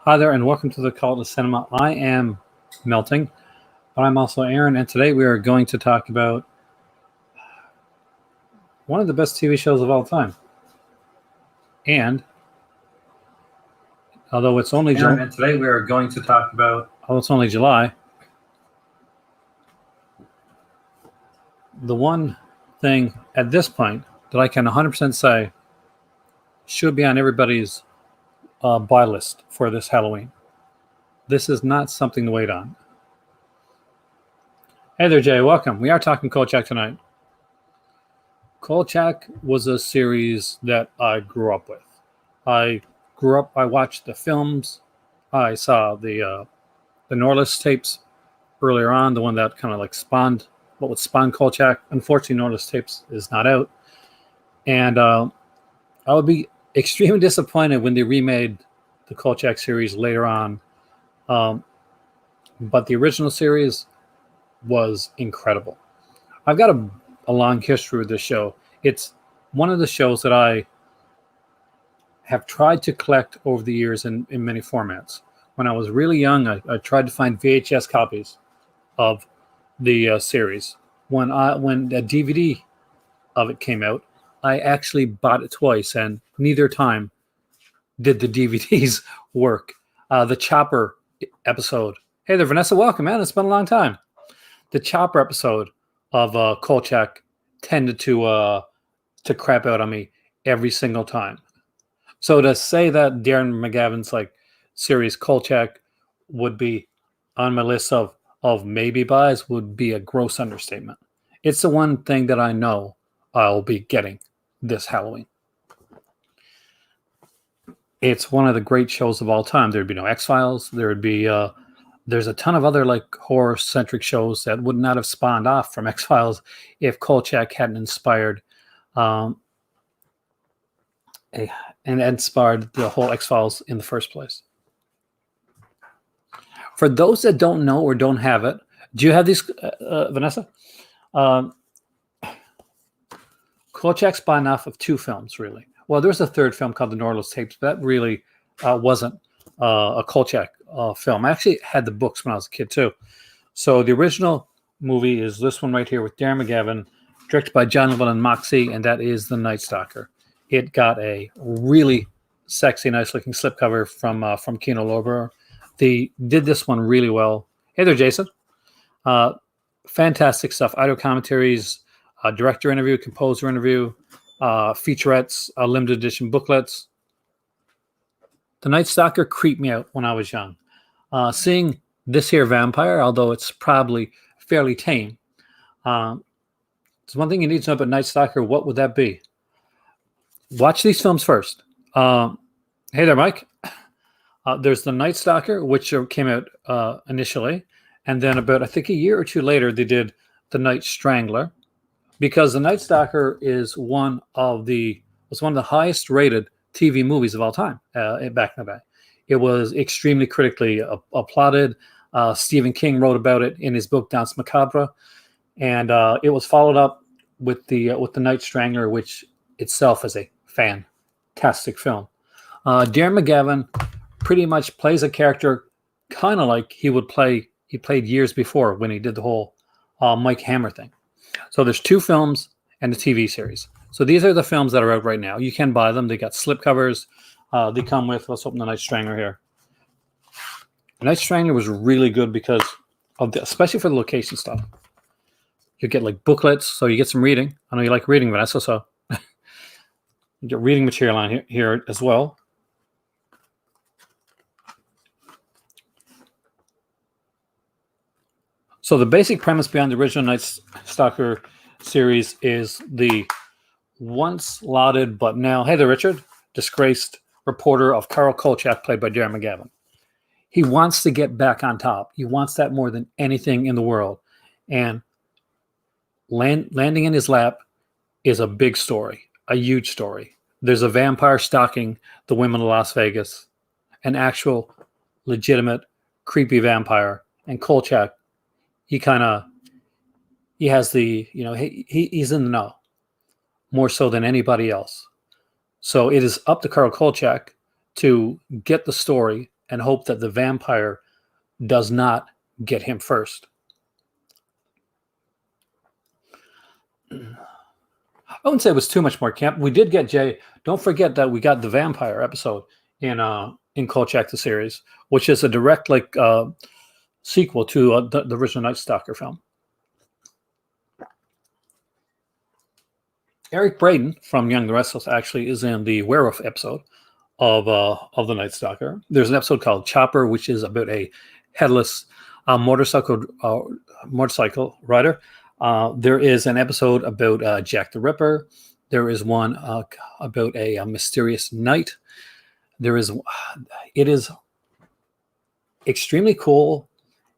Hi there, and welcome to the Call to Cinema. I am Melting, but I'm also Aaron, and today we are going to talk about one of the best TV shows of all time. And although it's only July, and today we are going to talk about, although it's only July, the one thing at this point that I can 100% say should be on everybody's buy list for this Halloween. This is not something to wait on. Hey there, Jay. Welcome. We are talking Kolchak tonight. Kolchak was a series that I grew up with. I watched the films. I saw the Norliss tapes earlier on, the one that kind of like spawned what would spawn Kolchak. Unfortunately, Norliss tapes is not out. And I would be extremely disappointed when they remade the Kolchak series later on. But the original series was incredible. I've got a long history with this show. It's one of the shows that I have tried to collect over the years in many formats. When I was really young, I tried to find VHS copies of the series. When the DVD of it came out, I actually bought it twice, and neither time did the DVDs work. The Chopper episode. Hey there, Vanessa. Welcome, man. It's been a long time. The Chopper episode of Kolchak tended to crap out on me every single time. So to say that Darren McGavin's like series Kolchak would be on my list of maybe buys would be a gross understatement. It's the one thing that I know I'll be getting this Halloween. It's one of the great shows of all time. There'd be no X-Files. There would be there's a ton of other like horror-centric shows that would not have spawned off from X-Files if Kolchak hadn't inspired and inspired the whole X-Files in the first place. For those that don't know or don't have it, do you have these, Vanessa? Kolchak spawned off of two films, really. Well, there's a third film called The Norliss Tapes, but that really wasn't a Kolchak film. I actually had the books when I was a kid, too. So the original movie is this one right here with Darren McGavin, directed by John Llewellyn Moxey, and that is The Night Stalker. It got a really sexy, nice-looking slipcover from Kino Lorber. They did this one really well. Hey there, Jason. Fantastic stuff. Audio commentaries, director interview, composer interview, featurettes, limited edition booklets. The Night Stalker creeped me out when I was young. Seeing this here vampire, although it's probably fairly tame, there's one thing you need to know about Night Stalker. What would that be? Watch these films first. Hey there, Mike. There's The Night Stalker, which came out initially, and then about I think a year or two later, they did The Night Strangler, because The Night Stalker is one of the highest rated TV movies of all time back in the day. It was extremely critically applauded. Stephen King wrote about it in his book Danse Macabre, and it was followed up with the Night Strangler, which itself is a fantastic film. Darren McGavin pretty much plays a character kind of like he played years before when he did the whole Mike Hammer thing. So there's two films and a TV series. So these are the films that are out right now. You can buy them. They got slipcovers. They come with, let's open The Night Strangler here. The Night Strangler was really good because of especially for the location stuff. You get like booklets, so you get some reading. I know you like reading, Vanessa, so you get reading material on here as well. So the basic premise behind the original Night Stalker series is the once lauded but now, hey there, Richard, disgraced reporter of Carl Kolchak, played by Darren McGavin. He wants to get back on top. He wants that more than anything in the world. And landing in his lap is a big story, a huge story. There's a vampire stalking the women of Las Vegas, an actual legitimate creepy vampire. And Kolchak, he has the, he's in the know more so than anybody else. So it is up to Carl Kolchak to get the story and hope that the vampire does not get him first. I wouldn't say it was too much more camp. We did get Jay. Don't forget that we got the vampire episode in Kolchak the series, which is a direct sequel to the original Night Stalker film. Eric Braeden from Young and the Restless actually is in the Werewolf episode of the Night Stalker. There's an episode called Chopper, which is about a headless motorcycle rider. There is an episode about Jack the Ripper. There is one about a mysterious night. It is extremely cool,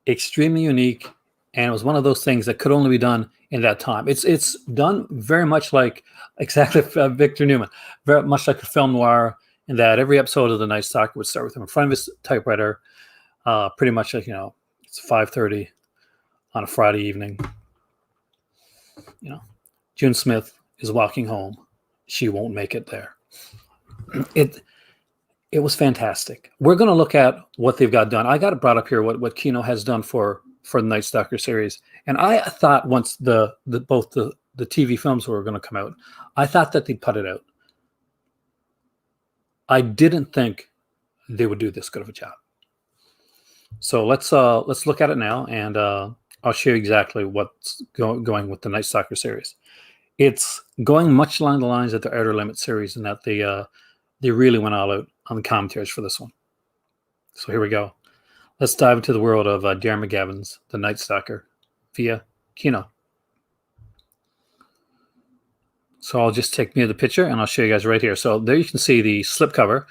extremely unique, and it was one of those things that could only be done in that time. It's done very much like Victor Newman, very much like a film noir, in that every episode of the Night Stalker would start with him in front of his typewriter, pretty much like, it's 5:30 on a Friday evening. June Smith is walking home. She won't make it there. It was fantastic. We're going to look at what they've got done. I got it brought up here what Kino has done for the Night Stalker series, and I thought once both the TV films were going to come out, I thought that they'd put it out. I didn't think they would do this good of a job. So let's look at it now, and I'll show you exactly what's going with the Night Stalker series. It's going much along the lines of the Outer Limits series, in that they really went all out on the commentaries for this one. So here we go. Let's dive into the world of Darren McGavin's The Night Stalker via Kino. So I'll just take me to the picture, and I'll show you guys right here. So there you can see the slipcover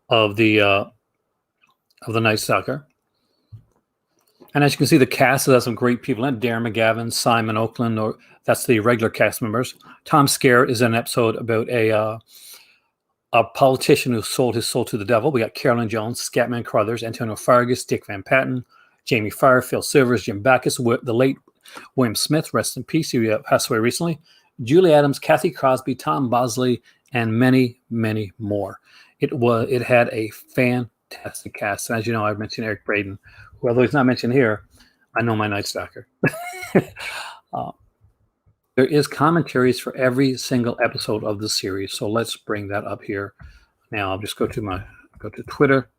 of the Night Stalker. And as you can see, the cast has some great people in it. Darren McGavin, Simon Oakland, or that's the regular cast members. Tom Skerritt is in an episode about a politician who sold his soul to the devil. We got Carolyn Jones, Scatman Crothers, Antonio Fargas, Dick Van Patten, Jamie Farr, Phil Silvers, Jim Backus, the late William Smith, rest in peace, he passed away recently, Julie Adams, Kathy Crosby, Tom Bosley, and many, many more. It had a fantastic cast. And as you know, I've mentioned Eric Braeden, who, although he's not mentioned here, I know my Night Stalker. There is commentaries for every single episode of the series, so let's bring that up here. Now I'll just go to Twitter.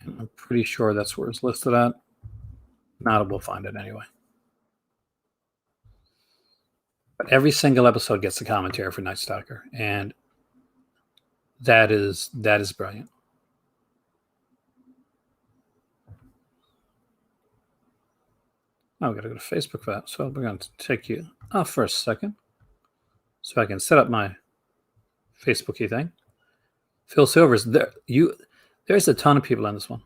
And I'm pretty sure that's where it's listed at. Not, we'll find it anyway. But every single episode gets a commentary for Night Stalker, and that is brilliant. Oh, we got to go to Facebook for that. So we're going to take you off for a second so I can set up my Facebooky thing. Phil Silvers, there's a ton of people on this one.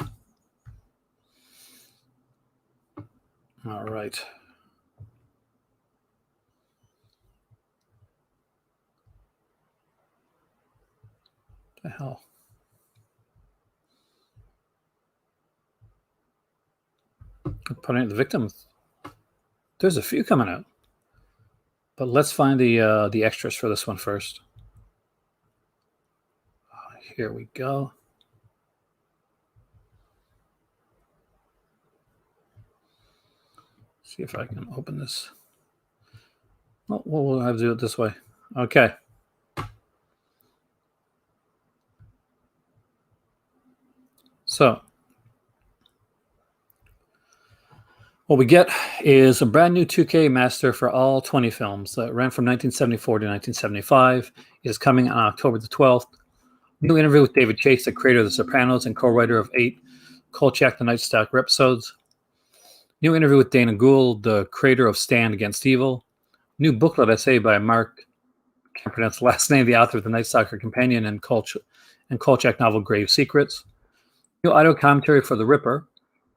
All right. What the hell? Putting the victims. There's a few coming out, but let's find the extras for this one first. Here we go. See if I can open this. Oh, we'll have to do it this way. Okay. So what we get is a brand new 2K master for all 20 films that ran from 1974 to 1975. It is coming on October the 12th. New interview with David Chase, the creator of The Sopranos and co-writer of 8 Kolchak the Night Stalker episodes. New interview with Dana Gould, the creator of Stand Against Evil. New booklet essay by Mark, can't pronounce the last name, the author of the Night Stalker Companion and Kolchak novel Grave Secrets. New audio commentary for The Ripper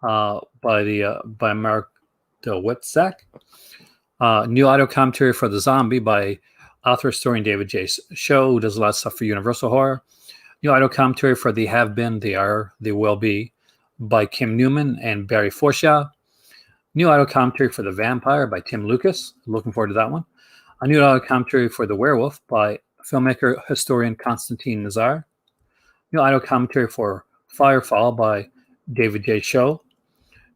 by Mark DeWitzak. New audio commentary for The Zombie by author historian David J. Show, who does a lot of stuff for Universal Horror. New audio commentary for The Have Been, They Are, They Will Be by Kim Newman and Barry Forshaw. New audio commentary for The Vampire by Tim Lucas. Looking forward to that one. A new audio commentary for The Werewolf by filmmaker historian Konstantin Nazar. New audio commentary for Firefall by David J. Show.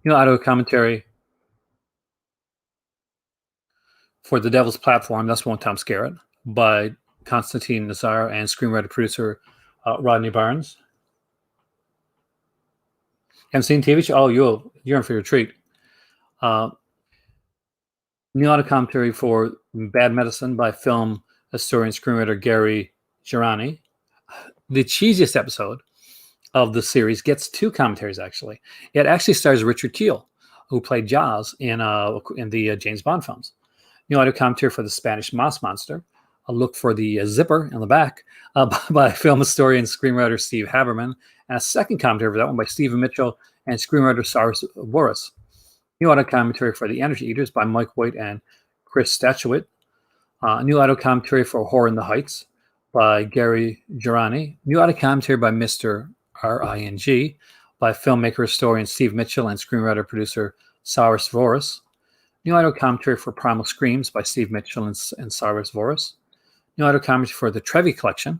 New audio commentary for The Devil's Platform, that's one Tom Skerritt, by Konstantin Nazar and screenwriter producer Rodney Barnes. Haven't seen TV show? Oh, you're in for your treat. New audio commentary for Bad Medicine by film historian screenwriter Gary Girani. The cheesiest episode of the series gets two commentaries, actually. It actually stars Richard Kiel, who played Jaws in the James Bond films. New audio commentary for The Spanish Moss Monster, a look for the zipper in the back by film historian screenwriter Steve Haberman, and a second commentary for that one by Stephen Mitchell and screenwriter Cyrus Boris. New audio commentary for The Energy Eaters by Mike White and Chris Statuit. New audio commentary for Horror in the Heights by Gary Girani. New audio commentary by Mr. Ring by filmmaker historian Steve Mitchell and screenwriter producer Cyrus Voris. New audio commentary for Primal Screams by Steve Mitchell and Cyrus Voris. New audio commentary for The Trevi Collection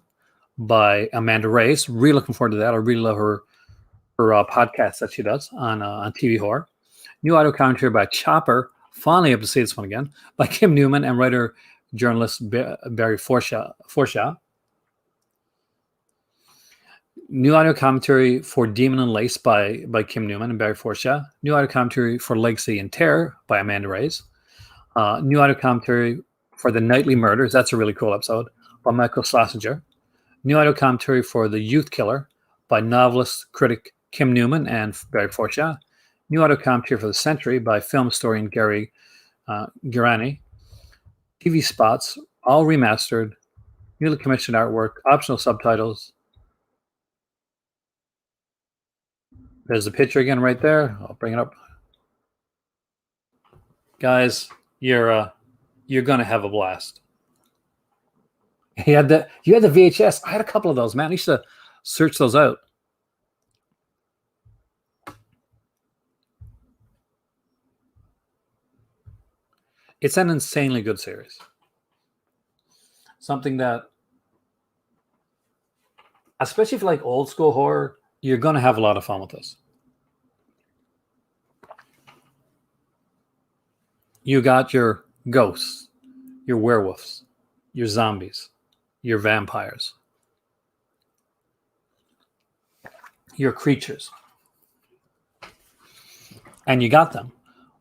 by Amanda Reyes. Really looking forward to that. I really love her podcast that she does on TV horror. New audio commentary by Chopper. Finally able to see this one again, by Kim Newman and writer-journalist Barry Forshaw. New audio commentary for Demon and Lace by Kim Newman and Barry Forshaw. New audio commentary for Legacy and Terror by Amanda Reyes. New audio commentary for The Nightly Murders. That's a really cool episode, by Michael Schlesinger. New audio commentary for The Youth Killer by novelist critic Kim Newman and Barry Forshaw. New audio commentary for The Century by film historian Gary Girani. TV spots, all remastered, newly commissioned artwork, optional subtitles. There's the picture again right there. I'll bring it up. Guys, you're gonna have a blast. You had the VHS. I had a couple of those, man. I used to search those out. It's an insanely good series. Something that, especially if you like old school horror, you're going to have a lot of fun with this. You got your ghosts, your werewolves, your zombies, your vampires, your creatures. And you got them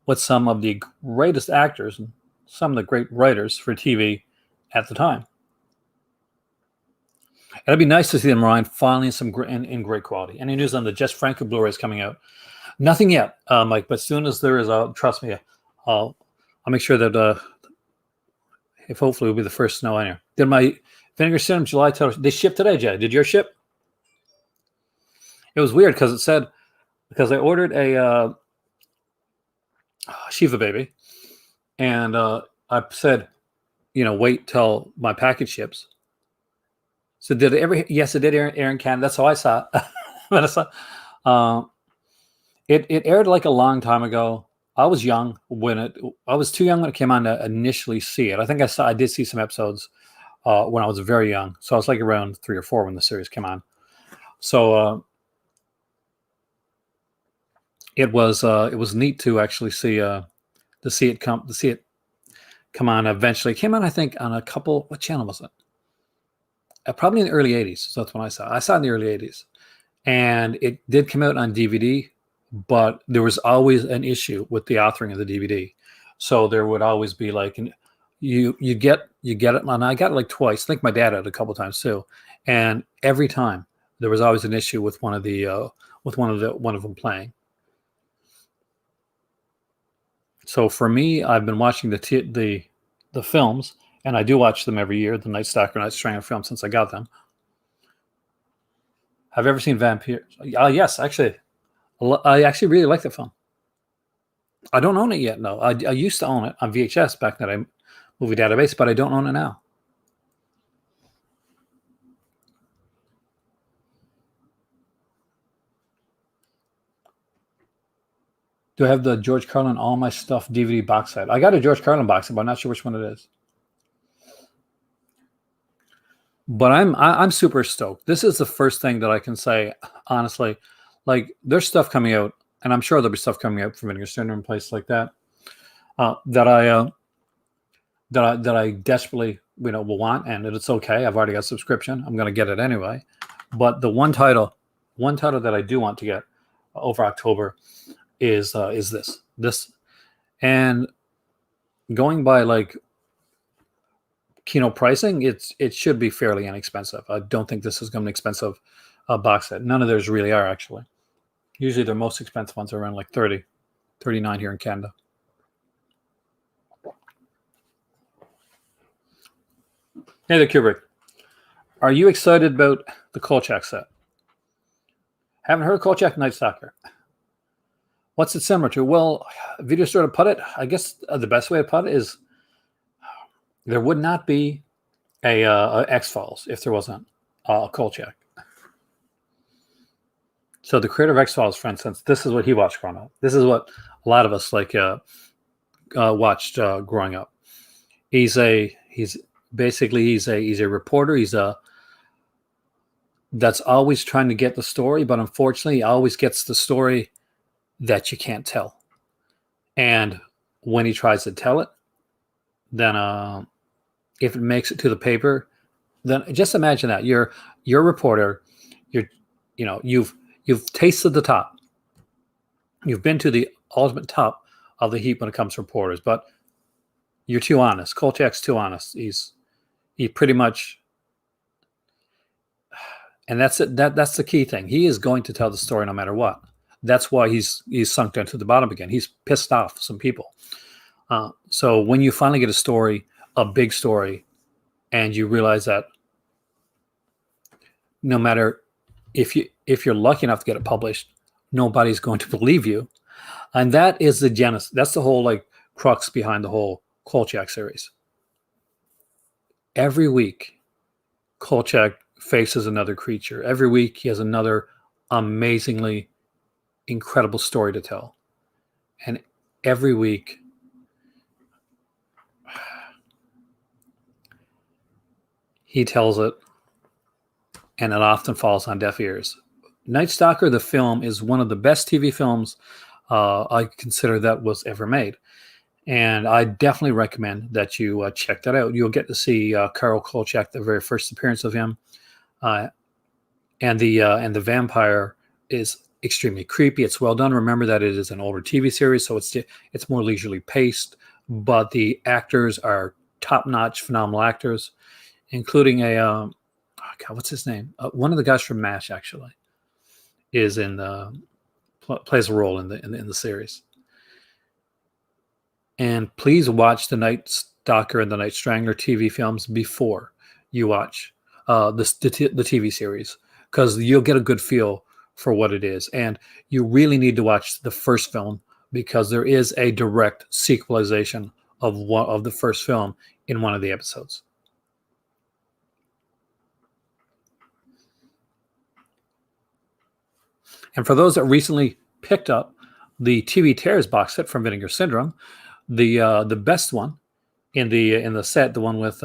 with some of the greatest actors and some of the great writers for TV at the time. It'd be nice to see them, Ryan, finally in great quality. Any news on the Jess Franco Blu-rays coming out? Nothing yet, Mike, but as soon as there is, trust me, I'll make sure that if hopefully we'll be the first to know in here. Did my Vinegar Syndrome July title, they shipped today, Jay? Did yours ship? It was weird because it said, because I ordered a Shiva baby, and I said, wait till my package ships. So did it ever? Yes, it did air in Canada. That's how I saw it. But I saw, it aired like a long time ago. I was young I was too young when it came on to initially see it. I think I did see some episodes when I was very young. So I was like around 3 or 4 when the series came on. So it was neat to actually see it come on eventually. It came on, I think, on a couple. What channel was it? Probably in the early 80s. So that's when I saw it. I saw it in the early 80s. And it did come out on DVD, but there was always an issue with the authoring of the DVD. So there would always be like, you get it. And I got it like twice. I think my dad had it a couple times too. And every time there was always an issue with one of them playing. So for me, I've been watching the films, and I do watch them every year, the Night Stalker, Night Stranger film, since I got them. Have you ever seen Vampires? Yes, actually. I actually really like the film. I don't own it yet, no. I used to own it on VHS back in that movie database, but I don't own it now. Do I have the George Carlin All My Stuff DVD box set? I got a George Carlin box set, but I'm not sure which one it is. But I'm super stoked. This is the first thing that I can say honestly. Like there's stuff coming out, and I'm sure there'll be stuff coming out from Vinegar Syndrome, places like that, that I desperately will want, and it's okay. I've already got a subscription. I'm going to get it anyway. But the one title that I do want to get over October is this, and going by like Kino pricing, it should be fairly inexpensive. I don't think this is going to be an expensive box set. None of theirs really are actually. Usually their most expensive ones are around like 30, 39 here in Canada. Hey there, Kubrick. Are you excited about the Kolchak set? Haven't heard of Kolchak Night Stalker. What's it similar to? Well, video store to put it, I guess the best way to put it is there would not be a X-Files if there wasn't a Kolchak. So the creator of X-Files, for instance, this is what he watched growing up. This is what a lot of us watched growing up. He's a reporter. That's always trying to get the story, but unfortunately, he always gets the story that you can't tell. And when he tries to tell it, then if it makes it to the paper, then just imagine that you're a reporter. You've tasted the top. You've been to the ultimate top of the heap when it comes to reporters, but you're too honest. Kolchak's too honest. He pretty much, and that's it. That's the key thing. He is going to tell the story no matter what. That's why he's sunk down to the bottom again. He's pissed off some people. So when you finally get a story, a big story, and you realize that no matter if you're lucky enough to get it published, nobody's going to believe you, and that is the genesis. That's the whole like crux behind the whole Kolchak series. Every week, Kolchak faces another creature. Every week, he has another amazingly incredible story to tell, and every week he tells it, and it often falls on deaf ears. Night Stalker, the film, is one of the best TV films I consider that was ever made. And I definitely recommend that you check that out. You'll get to see Karl Kolchak, the very first appearance of him. And the vampire is extremely creepy. It's well done. Remember that it is an older TV series, so it's more leisurely paced, but the actors are top-notch, phenomenal actors, including what's his name? One of the guys from MASH actually is plays a role in the series. And please watch the Night Stalker and the Night Strangler TV films before you watch the TV series, because you'll get a good feel for what it is. And you really need to watch the first film, because there is a direct sequelization of the first film in one of the episodes. And for those that recently picked up the TV Tears box set from Vinegar Syndrome, the best one in the set, the one with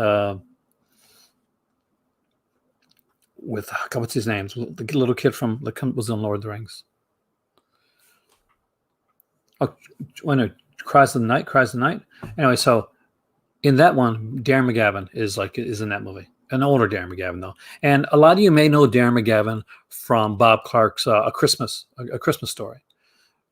what's his name? The little kid from was in Lord of the Rings. Oh, when it Cries of the Night. Anyway, so in that one, Darren McGavin is in that movie. An older Darren McGavin though, and a lot of you may know Darren McGavin from Bob Clark's A Christmas Story,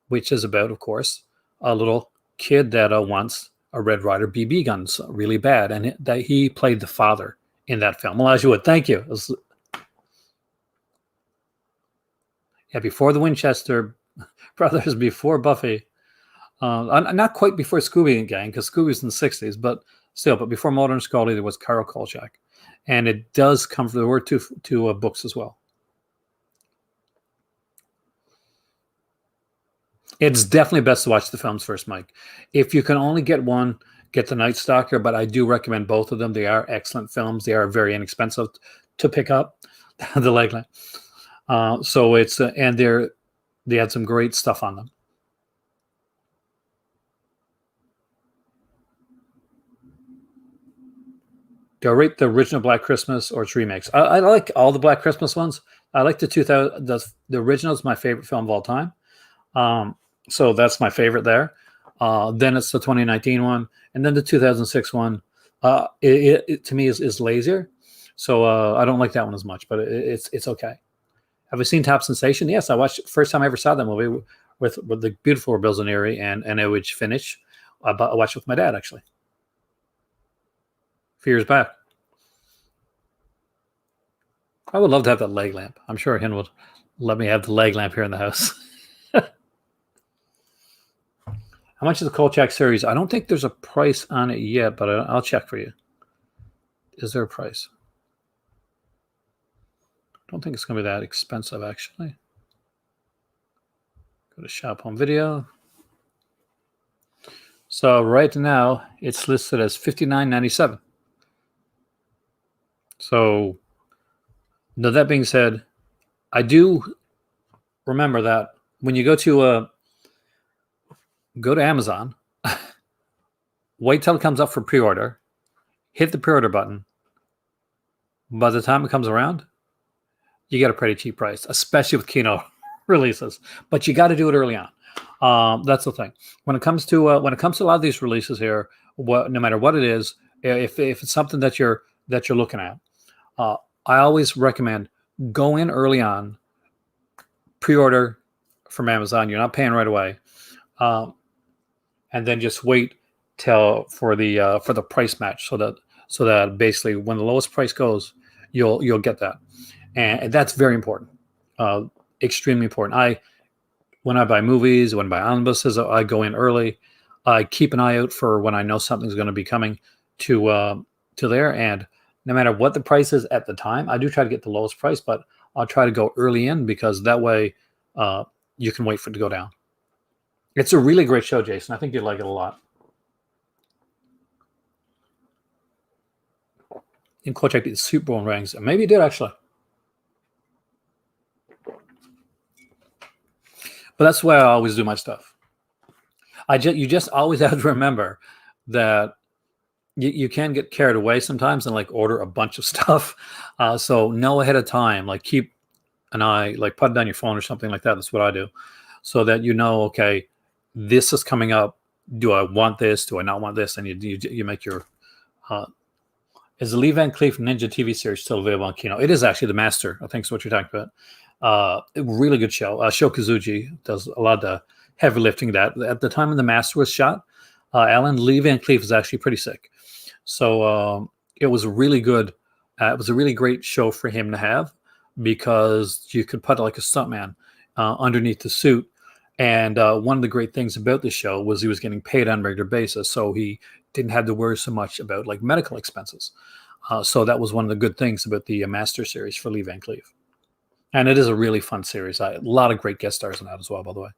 which is about, of course, a little kid that wants a Red Ryder BB gun really bad, and that he played the father in that film. Well, as you would, thank you. Before the Winchester brothers, before Buffy, not quite before Scooby and Gang, because Scooby's in the '60s, but still, but before Mulder and Scully, there was Karl Kolchak, and it does come from the word to books as well. It's definitely best to watch the films first, Mike. If you can only get one, get the Night Stalker, but I do recommend both of them. They are excellent films. They are very inexpensive to pick up. The Legland. So it's and they had some great stuff on them. Do I rate the original Black Christmas or its remakes? I like all the Black Christmas ones. I like the 2000. The original is my favorite film of all time. Um, so that's my favorite there. Then it's the 2019 one, and then the 2006 one. It to me is lazier, so I don't like that one as much. But it's okay. Have I seen Top Sensation? Yes, I watched first time I ever saw that movie with the beautiful Bill Zaneri and Edwidge Finish. I watched it with my dad actually a few years back. I would love to have that leg lamp. I'm sure Hen would let me have the leg lamp here in the house. How much is the Kolchak series? I don't think there's a price on it yet, but I'll check for you. Is there a price? I don't think it's going to be that expensive, actually. Go to Shop Home Video. So right now, it's listed as $59.97. So, now that being said, I do remember that when you go to Amazon, wait till it comes up for pre-order, hit the pre-order button. By the time it comes around, you get a pretty cheap price, especially with Kino releases. But you got to do it early on. That's the thing. When it comes to a lot of these releases here, no matter what it is, if it's something that you're looking at, I always recommend go in early on, pre-order from Amazon. You're not paying right away, and then just wait till for the price match, so that basically when the lowest price goes, you'll get that. And that's very important, extremely important. When I buy movies, when I buy omnibuses, I go in early. I keep an eye out for when I know something's going to be coming to there. And no matter what the price is at the time, I do try to get the lowest price, but I'll try to go early in because that way you can wait for it to go down. It's a really great show, Jason. I think you'd like it a lot. And Kolchak did Super Bowl rings. Maybe he did, actually. But that's why I always do my stuff. You just always have to remember that you can get carried away sometimes and like order a bunch of stuff. So know ahead of time, like keep an eye, like put it on your phone or something like that. That's what I do. So that you know, okay, this is coming up. Do I want this? Do I not want this? And you make your is the Lee Van Cleef Ninja TV series still available on Kino? It is actually the Master, I think is what you're talking about. A really good show. Sho Kazuji does a lot of the heavy lifting. That at the time when the Master was shot, Alan Lee Van Cleef was actually pretty sick, so it was really good. It was a really great show for him to have because you could put like a stuntman underneath the suit. And one of the great things about the show was he was getting paid on a regular basis, so he didn't have to worry so much about like medical expenses. So that was one of the good things about the Master series for Lee Van Cleef. And it is a really fun series. A lot of great guest stars in that as well, by the way.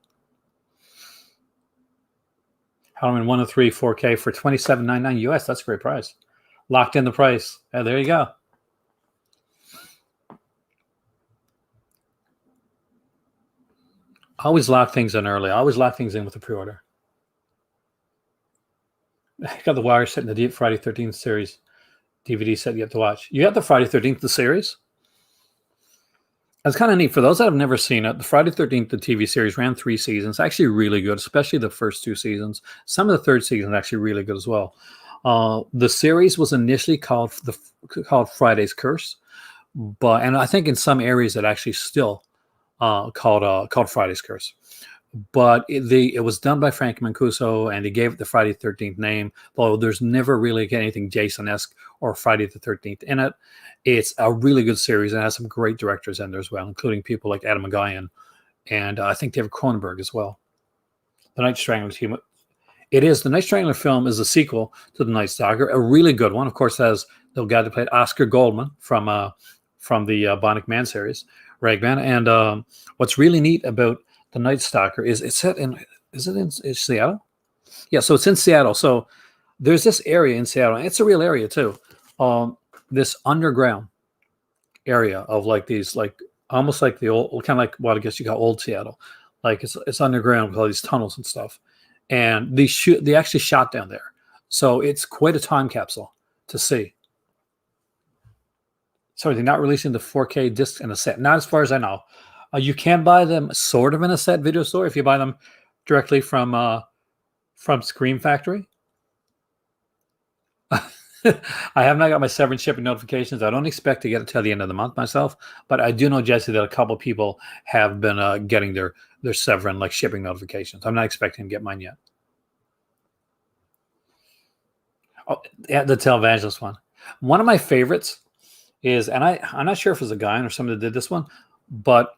Halloween 103 4K for $27.99 US. That's a great price. Locked in the price. There you go. I always lock things in early. I always lock things in with the pre-order. I got The Wire set in the Friday 13th series DVD set you have to watch. You got the Friday 13th, the series? It's kind of neat. For those that have never seen it, the Friday 13th, the TV series, ran 3 seasons. Actually really good, especially the first 2 seasons. Some of the third season actually really good as well. The series was initially called Friday's Curse, and I think in some areas it actually still called Friday's Curse. But it was done by Frank Mancuso, and he gave it the Friday the 13th name, though there's never really anything Jason-esque or Friday the 13th in it. It's a really good series and has some great directors in there as well, including people like Adam McGuyan, and I think David Cronenberg as well. The Night Strangler team. It is. The Night Strangler film is a sequel to The Night Stalker, a really good one. Of course, has the guy that played Oscar Goldman from the Bionic Man series, Ragman. And what's really neat about The Night Stalker is it's set in, is it in Seattle? Yeah, so it's in Seattle. So there's this area in Seattle, and it's a real area too. This underground area of like these, like almost like the old, kind of like what I guess you call old Seattle. Like it's underground with all these tunnels and stuff. And they actually shot down there. So it's quite a time capsule to see. Sorry, they're not releasing the 4K disc in a set. Not as far as I know. You can buy them sort of in a set video store if you buy them directly from Scream Factory. I have not got my Severance shipping notifications. I don't expect to get it till the end of the month myself, but I do know, Jesse, that a couple people have been getting their Severin like shipping notifications. I'm not expecting to get mine yet. Oh, yeah, the Televangelist one. One of my favorites is, and I'm not sure if it was a guy or somebody that did this one, but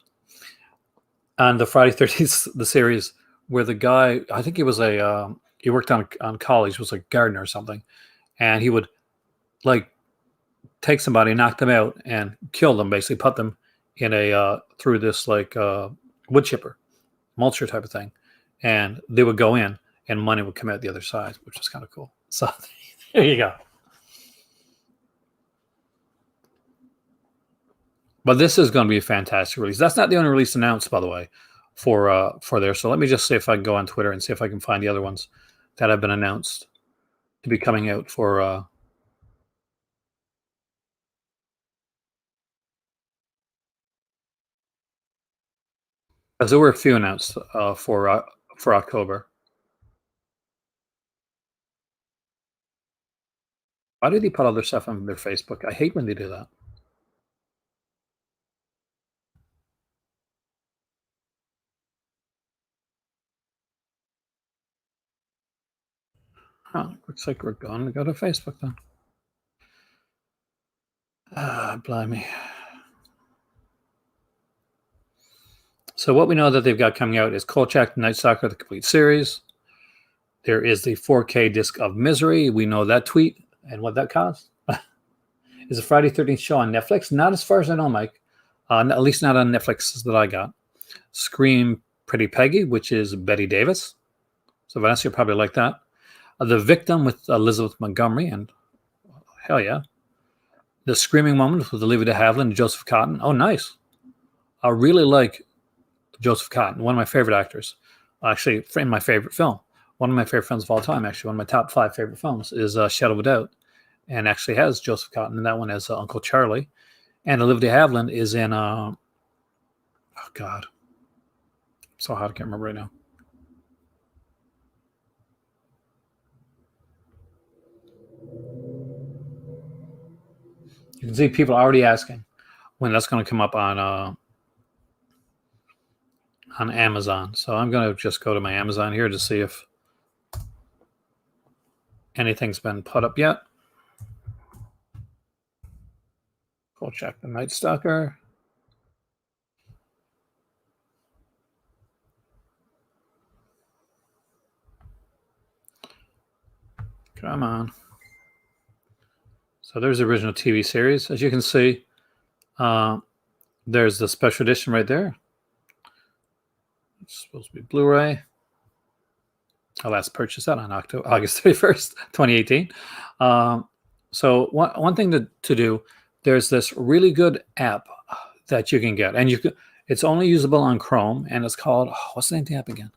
on the Friday 13th, the series where the guy, I think he was he worked on college, was a gardener or something, and he would like take somebody, knock them out, and kill them. Basically, put them in a through this like wood chipper, mulcher type of thing, and they would go in, and money would come out the other side, which was kind of cool. So there you go. But this is going to be a fantastic release. That's not the only release announced, by the way, for there. So let me just see if I can go on Twitter and see if I can find the other ones that have been announced to be coming out for. Because there were a few announced for October. Why do they put all their stuff on their Facebook? I hate when they do that. Oh, looks like we're going to go to Facebook then. Blimey. So what we know that they've got coming out is Kolchak, Night Stalker, the complete series. There is the 4K disc of Misery. We know that tweet and what that cost. Is a Friday 13th show on Netflix? Not as far as I know, Mike. At least not on Netflix that I got. Scream Pretty Peggy, which is Betty Davis. So Vanessa, you'll probably like that. The Victim with Elizabeth Montgomery, and hell yeah. The Screaming Moment with Olivia de Havilland and Joseph Cotton. Oh, nice. I really like Joseph Cotton, one of my favorite actors. Actually, in my favorite film. One of my favorite films of all time, actually. One of my top 5 favorite films is Shadow of a Doubt. And actually has Joseph Cotton in that one as Uncle Charlie. And Olivia de Havilland is in, oh, God. So hot, I can't remember right now. You can see people already asking when that's going to come up on Amazon. So I'm going to just go to my Amazon here to see if anything's been put up yet. We'll check the Night Stalker. Come on. So there's the original TV series. As you can see, there's the special edition right there. It's supposed to be Blu-ray. I last purchased that on August 31st, 2018. So one thing to do, there's this really good app that you can get, and it's only usable on Chrome, and it's called, what's the name of the app again?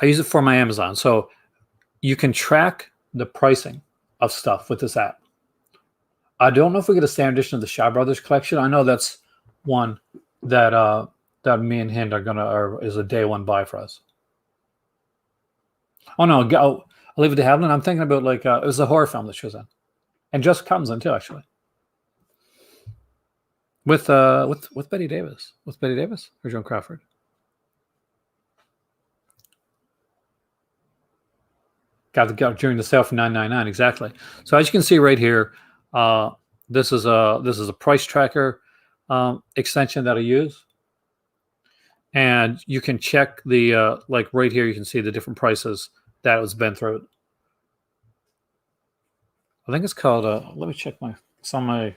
I use it for my Amazon. So you can track the pricing of stuff with this app. I don't know if we get a standard edition of the Shaw Brothers collection. I know that's one that me and Hind is a day one buy for us. Oh no, Olivia de Havilland. I'm thinking about it was a horror film that she was in, and Jessica Cotton's in too, actually. With Betty Davis. With Betty Davis or Joan Crawford? Got during the sale for $9.99 exactly. So as you can see right here, this is a price tracker extension that I use, and you can check the right here. You can see the different prices that it's been through. I think it's called. Let me check it's on my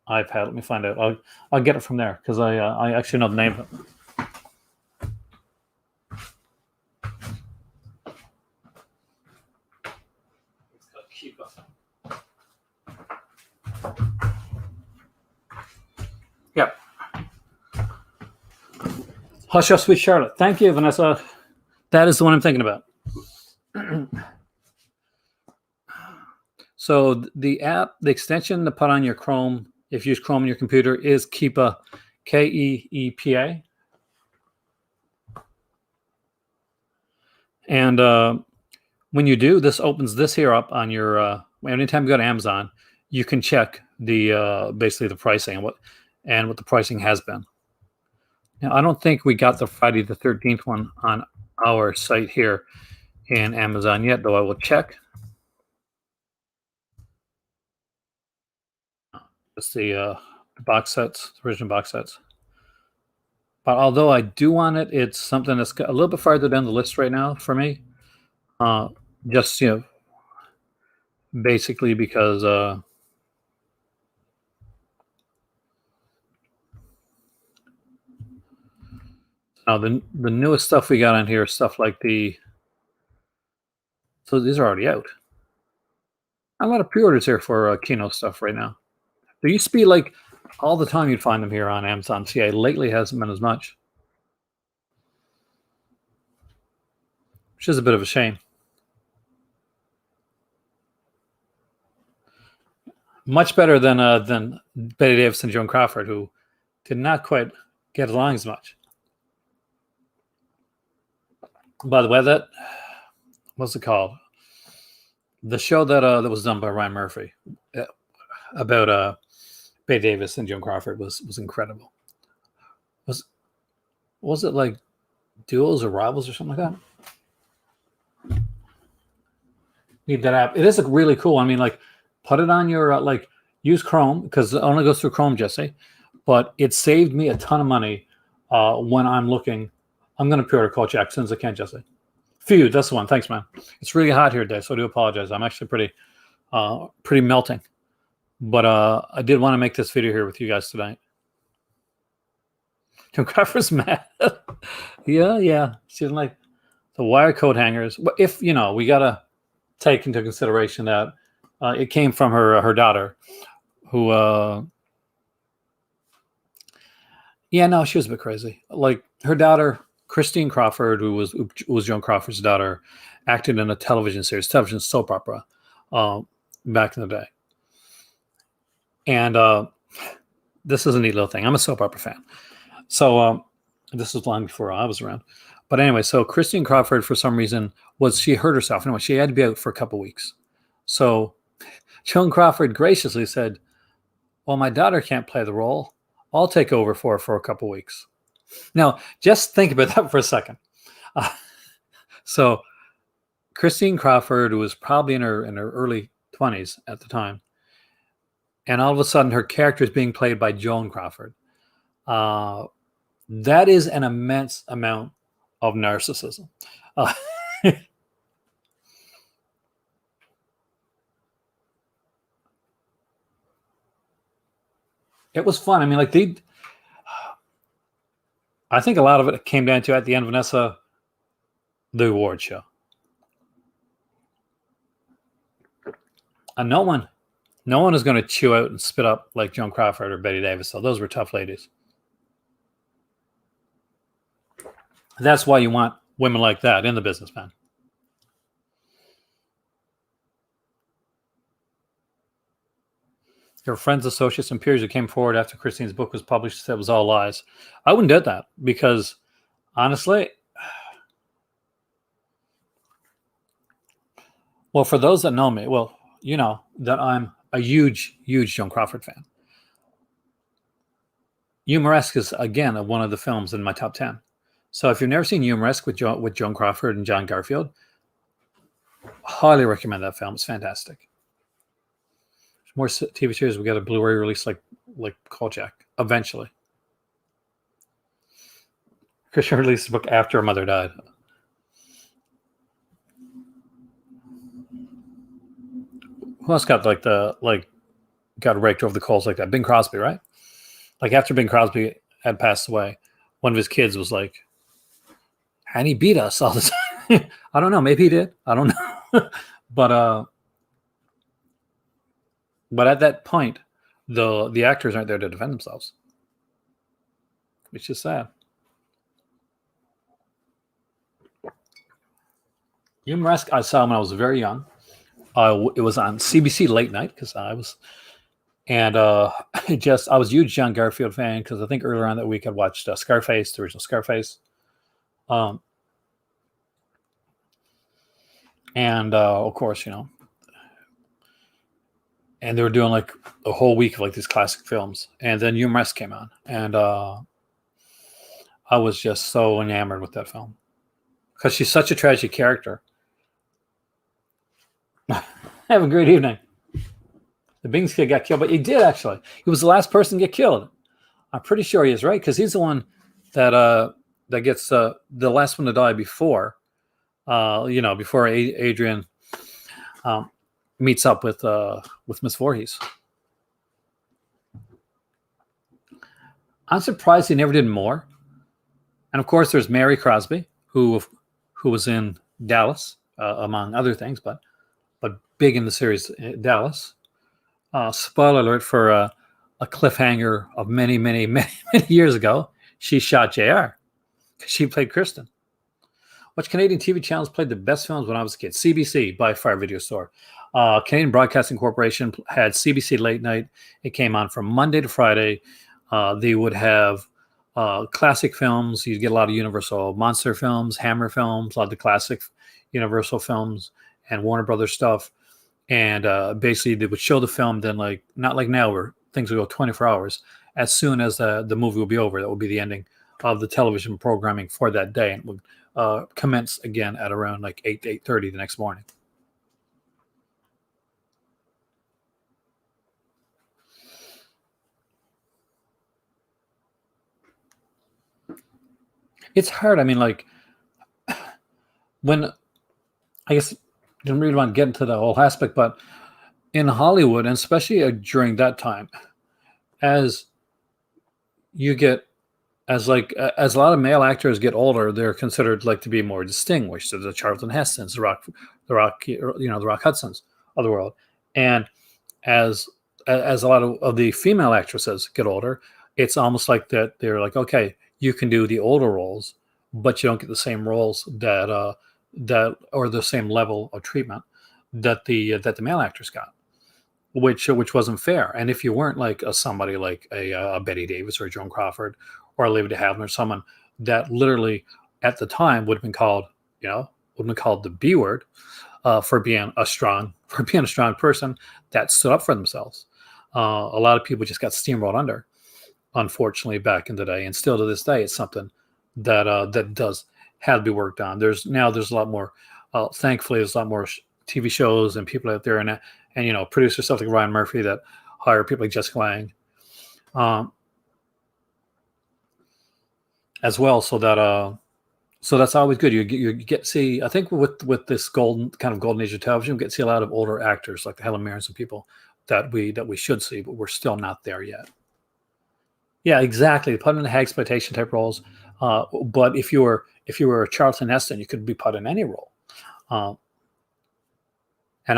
iPad. Let me find out. I'll get it from there because I actually know the name of it. Yep. Hush, Hush, Sweet Charlotte. Thank you, Vanessa. That is the one I'm thinking about. So the app, the extension to put on your Chrome, if you use Chrome on your computer, is Keepa, Keepa. And when you do, this opens this here up on your. Anytime you go to Amazon, you can check the basically the pricing and what the pricing has been. Now, I don't think we got the Friday the 13th one on our site here in Amazon yet, though I will check. It's the box sets, the original box sets. But although I do want it, it's something that's a little bit farther down the list right now for me. Just, basically because now the newest stuff we got on here is stuff like so these are already out. A lot of pre-orders here for Kinos stuff right now. There used to be like all the time you'd find them here on Amazon CA. Lately hasn't been as much, which is a bit of a shame. Much better than Betty Davis and Joan Crawford, who did not quite get along as much. By the way, that what's it called? The show that was done by Ryan Murphy about Betty Davis and Joan Crawford was incredible. Was it like Duels or Rivals or something like that? Need that app. It is really cool. I mean, like, put it on your use Chrome because it only goes through Chrome, Jesse. But it saved me a ton of money when I'm looking. I'm going to pre-order Kolchak as soon as I can, Jesse. Feud, that's the one. Thanks, man. It's really hot here today, so I do apologize. I'm actually pretty melting. But I did want to make this video here with you guys tonight. Joan Crawford's mad. yeah. She didn't like the wire coat hangers. If, we got to take into consideration that it came from her daughter, who, she was a bit crazy. Like, her daughter, Christine Crawford, who was Joan Crawford's daughter, acted in a television soap opera, back in the day. And this is a neat little thing. I'm a soap opera fan. So this was long before I was around. But anyway, so Christine Crawford, for some reason, she hurt herself. Anyway, she had to be out for a couple weeks. So Joan Crawford graciously said, well, my daughter can't play the role. I'll take over for her for a couple weeks. Now, just think about that for a second. So Christine Crawford was probably in her early 20s at the time. And all of a sudden, her character is being played by Joan Crawford. That is an immense amount of narcissism. It was fun. I mean, I think a lot of it came down to, at the end, Vanessa, the award show. And no one is going to chew out and spit up like Joan Crawford or Betty Davis. So those were tough ladies. That's why you want women like that in the business, man. Your friends, associates, and peers who came forward after Christine's book was published said it was all lies. I wouldn't do that because, honestly, well, for those that know me, well, you know that I'm a huge Joan Crawford fan. Humoresque is, again, one of the films in my top 10. So if you've never seen Humoresque with Joan Crawford and John Garfield, highly recommend that film. It's fantastic. More TV series. We got a Blu-ray release like Kolchak eventually. Christian released the book after her mother died. Who else got got raked over the coals like that? Bing Crosby, right? Like, after Bing Crosby had passed away, one of his kids was like, and he beat us all the time. I don't know. Maybe he did. I don't know. But at that point, the actors aren't there to defend themselves, which is sad. Humoresque, I saw when I was very young. It was on CBC late night because I was, and I was a huge John Garfield fan because I think earlier on that week I'd watched Scarface, the original Scarface, um, and of course, and they were doing like a whole week of like these classic films, and then UMS came on, and I was just so enamored with that film because she's such a tragic character. Have a great evening. The Bings kid got killed, but he did actually. He was the last person to get killed. I'm pretty sure he is, right, because he's the one that gets the last one to die before, before Adrian meets up with Miss Voorhees. I'm surprised he never did more. And of course, there's Mary Crosby, who was in Dallas, among other things, but big in the series Dallas. Spoiler alert for a cliffhanger of many, many, many, many years ago. She shot JR because she played Kristen. Which Canadian TV channels played the best films when I was a kid? CBC, by far, video store. Canadian Broadcasting Corporation had CBC late night. It came on from Monday to Friday. They would have classic films. You'd get a lot of Universal monster films, Hammer films, a lot of the classic Universal films, and Warner Brothers stuff. And basically, they would show the film. Then, like not like now, where things would go 24 hours. As soon as the movie would be over, that would be the ending of the television programming for that day, and it would commence again at around like 8:30 the next morning. It's hard. I mean, like when I guess I didn't really want to get into the whole aspect, but in Hollywood, and especially during that time, as you get as a lot of male actors get older, they're considered like to be more distinguished. So the Charlton Hestons, the Rock Hudsons of the world, and as a lot of the female actresses get older, it's almost like that they're like, okay, you can do the older roles, but you don't get the same roles that or the same level of treatment that the male actors got, which wasn't fair. And if you weren't like somebody like a Betty Davis or a Joan Crawford or a Olivia de Havilland or someone that literally at the time would have been called, the B word for being a strong person that stood up for themselves. A lot of people just got steamrolled under, unfortunately, back in the day, and still to this day, it's something that does have to be worked on. There's a lot more. Thankfully, there's a lot more TV shows and people out there, and producers stuff like Ryan Murphy that hire people like Jessica Lange, as well. So that's always good. You get to see. I think with this golden age of television, we get to see a lot of older actors like the Helen Mirrens and people that we should see, but we're still not there yet. Yeah, exactly. Put in the exploitation type roles. But if you were a Charlton Heston, you could be put in any role. And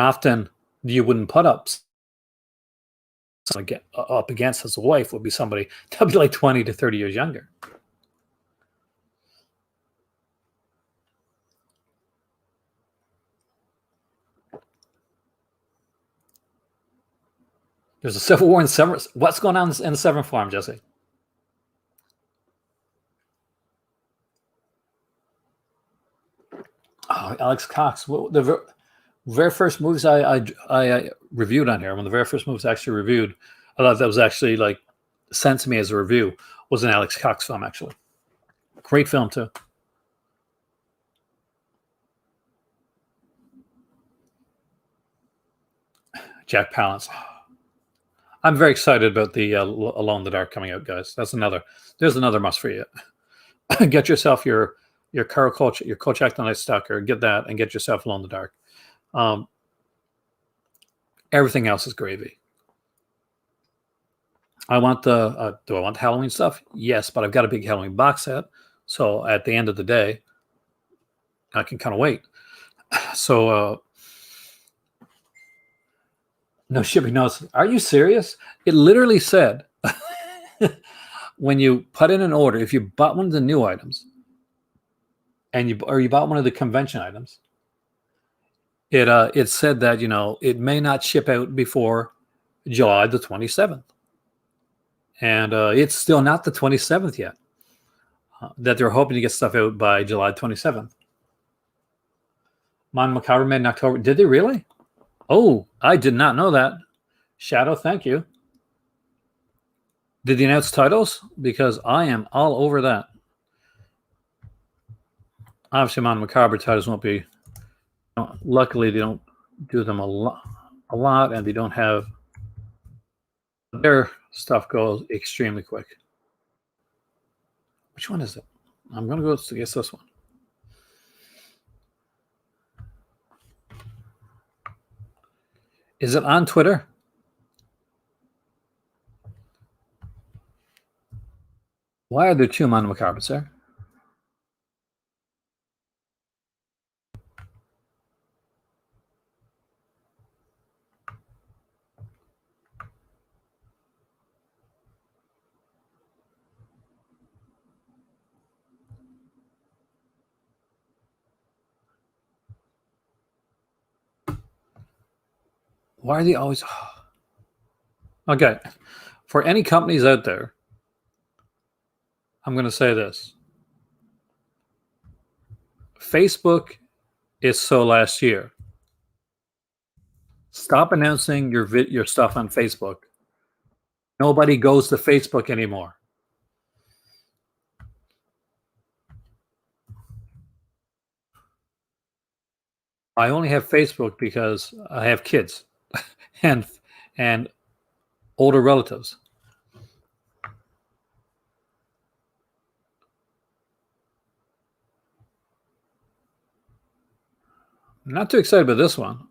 often you wouldn't put up against as a wife would be somebody that would be like 20 to 30 years younger. There's a civil war in Severn. What's going on in the Severn Farm, Jesse? Oh, Alex Cox. Well, the very first movies I reviewed on here, one of the very first movies I actually reviewed, I thought that was actually like sent to me as a review, was an Alex Cox film, actually. Great film, too. Jack Palance. I'm very excited about the Alone in the Dark coming out, guys. There's another must for you. Get yourself your Carol Coach, your Coach Act the Night Stalker, get that, and get yourself Alone in the Dark. Everything else is gravy. Do I want the Halloween stuff? Yes, but I've got a big Halloween box set. So at the end of the day, I can kind of wait. So no shipping notes. Are you serious? It literally said when you put in an order, if you bought one of the new items and you bought one of the convention items, it said that it may not ship out before July the 27th, and it's still not the 27th yet. That they're hoping to get stuff out by July 27th. Mon Macabre made in October. Did they really? Oh, I did not know that. Shadow, thank you. Did they announce titles? Because I am all over that. Obviously, Mon Macabre titles won't be. Luckily, they don't do them a lot, and they don't have. Their stuff goes extremely quick. Which one is it? I'm going to go against this one. Is it on Twitter? Why are there two Mon Macabres there? Why are they always... Okay. For any companies out there, I'm going to say this. Facebook is so last year. Stop announcing your stuff on Facebook. Nobody goes to Facebook anymore. I only have Facebook because I have kids and older relatives. I'm not too excited about this one.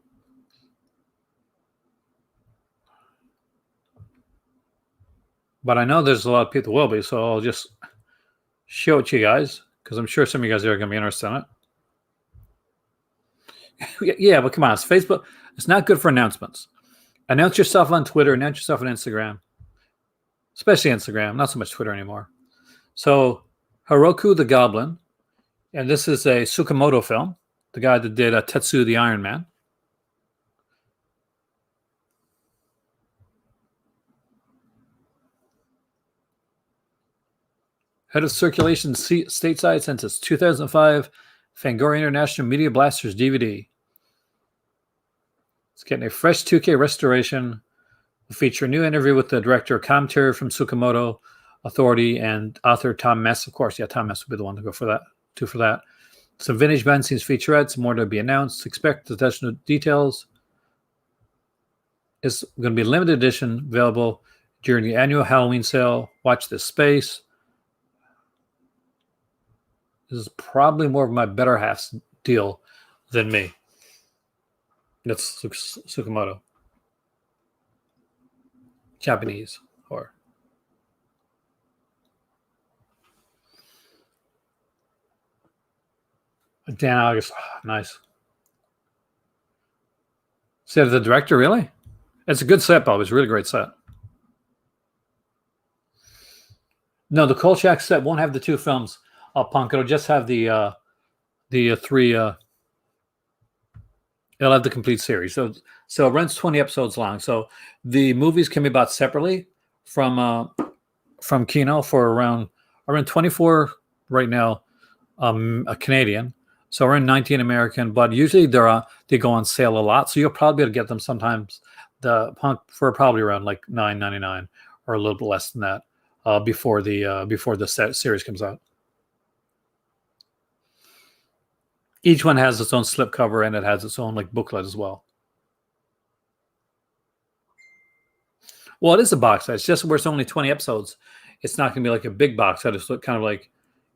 But I know there's a lot of people will be, so I'll just show it to you guys because I'm sure some of you guys are going to be interested in it. Yeah, but come on, it's Facebook. It's not good for announcements. Announce yourself on Twitter. Announce yourself on Instagram, especially Instagram. Not so much Twitter anymore. So Hiroku the Goblin, and this is a Tsukamoto film, the guy that did Tetsu the Iron Man. Head of circulation stateside since its 2005 Fangoria International Media Blasters DVD. It's getting a fresh 2K restoration. Will feature a new interview with the director, commentary from Tsukamoto Authority, and author Tom Mess. Of course, yeah, Tom Mess would be the one to go for that. Some vintage behind the scenes featurettes, more to be announced. Expect additional details. It's going to be limited edition, available during the annual Halloween sale. Watch this space. This is probably more of my better half's deal than me. That's Tsukamoto. Japanese horror. Dan August. Oh, nice. Set of the director, really? It's a good set, Bob. It's a really great set. No, the Kolchak set won't have the two films up punk. It'll just have the three. It'll have the complete series. So it runs 20 episodes long. So the movies can be bought separately from Kino for around 24 right now, a Canadian. So around 19 American, but usually they go on sale a lot. So you'll probably be able to get them sometimes the punk for probably around like $9.99 or a little bit less than that before the series comes out. Each one has its own slipcover and it has its own like booklet as well. Well, it is a box set. It's just where it's only 20 episodes. It's not going to be like a big box set. It's kind of like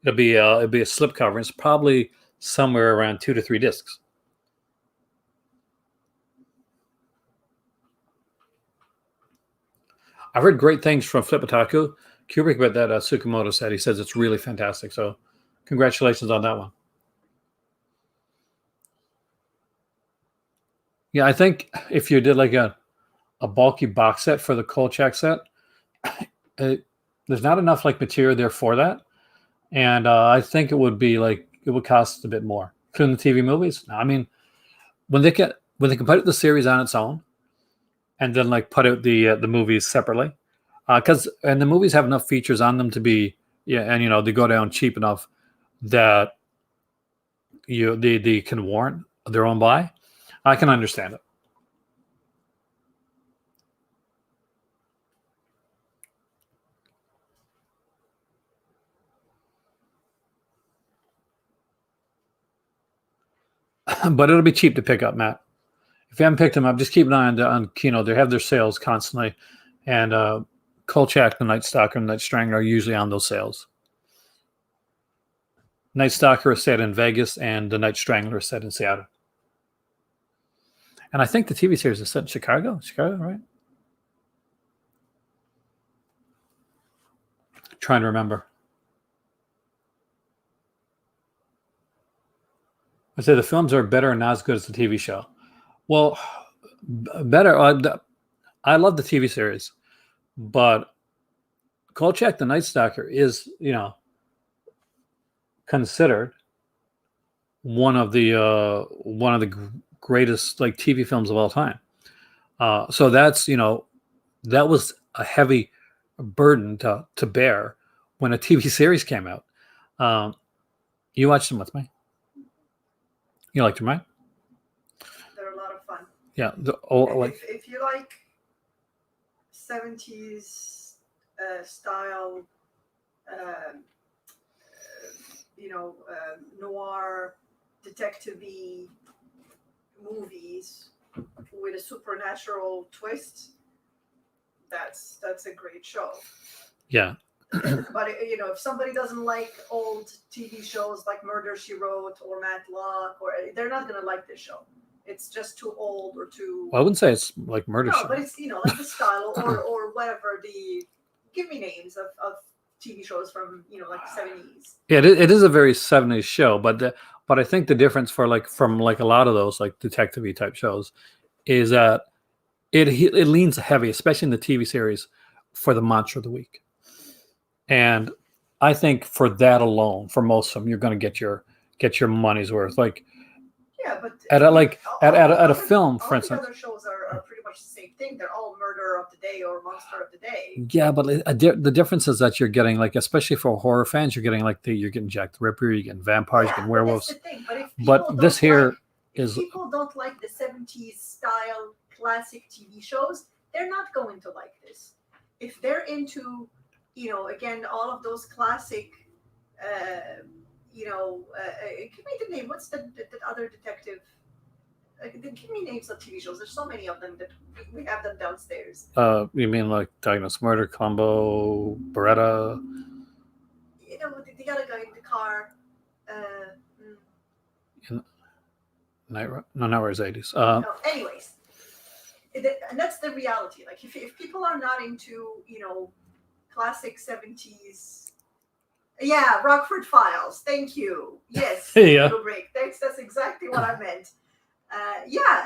it'll be a slipcover. It's probably somewhere around 2 to 3 discs. I've heard great things from Flip Otaku Kubrick about that Tsukamoto set. He says it's really fantastic. So congratulations on that one. Yeah, I think if you did like a bulky box set for the Kolchak set, there's not enough like material there for that. And I think it would cost a bit more. Including the TV movies. I mean, when they can put the series on its own, and then like put out the movies separately, because and the movies have enough features on them to be and they go down cheap enough that they can warrant their own buy. I can understand it. But it'll be cheap to pick up, Matt. If you haven't picked them up, just keep an eye on Kino. They have their sales constantly, and Kolchak, the Night Stalker, and Night Strangler are usually on those sales. Night Stalker is set in Vegas, and the Night Strangler is set in Seattle. And I think the TV series is set in Chicago. Chicago, right? Trying to remember. I say the films are better and not as good as the TV show. Well, better. I love the TV series, but Kolchak the Night Stalker is, considered one of the greatest like TV films of all time. So that's that was a heavy burden to bear when a TV series came out. You watched them with me. You liked them, right? They're a lot of fun. Yeah. If you like 70s style, noir, detective-y movies with a supernatural twist, that's a great show. Yeah. But if somebody doesn't like old TV shows like Murder, She Wrote or Matlock, they're not gonna like this show. It's just too old or too. Well, I wouldn't say it's like Murder. No, but it's like the style or whatever. Give me names of TV shows from like the 70s. Yeah, it is a very 70s show, but I think the difference from a lot of those like detective-y type shows is that it leans heavy, especially in the TV series, for the monster of the week. And I think for that alone, for most of them, you're going to get your money's worth. Like, yeah, but at a film, for instance. All the other shows are pretty much the same thing. They're all murder of the day or monster of the day. Yeah, but the difference is that you're getting especially for horror fans, you're getting you're getting Jack the Ripper, you're getting vampires, you're getting werewolves. That's the thing. But this here is. If people don't like the 70s style classic TV shows, they're not going to like this. If they're into again, all of those classic, give me the name. What's the other detective? Give me names of TV shows. There's so many of them that we have them downstairs. You mean like Diagnosed Murder, Columbo, Beretta? The other guy in the car. Nightmare's 80s. Anyways, and that's the reality. Like if people are not into classic 70s. Yeah, Rockford Files. Thank you. Yes. Yeah. Break. That's exactly what I meant.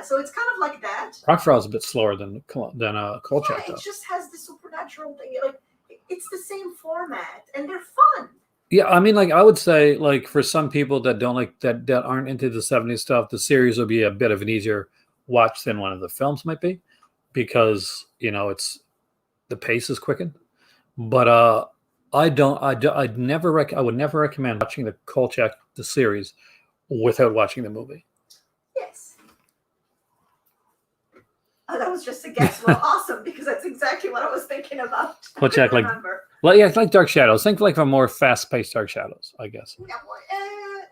So it's kind of like that. Rockford Files is a bit slower than Kolchak. Yeah, it just has the supernatural thing. Like it's the same format, and they're fun. Yeah, I mean, I would say, for some people that don't that aren't into the 70s stuff, the series will be a bit of an easier watch than one of the films might be, because it's the pace is quickened. But I would never recommend watching the Kolchak the series without watching the movie. Yes. Oh, that was just a guess. Well, awesome, because that's exactly what I was thinking about. Kolchak, it's like Dark Shadows. Think like a more fast-paced Dark Shadows, I guess. Yeah,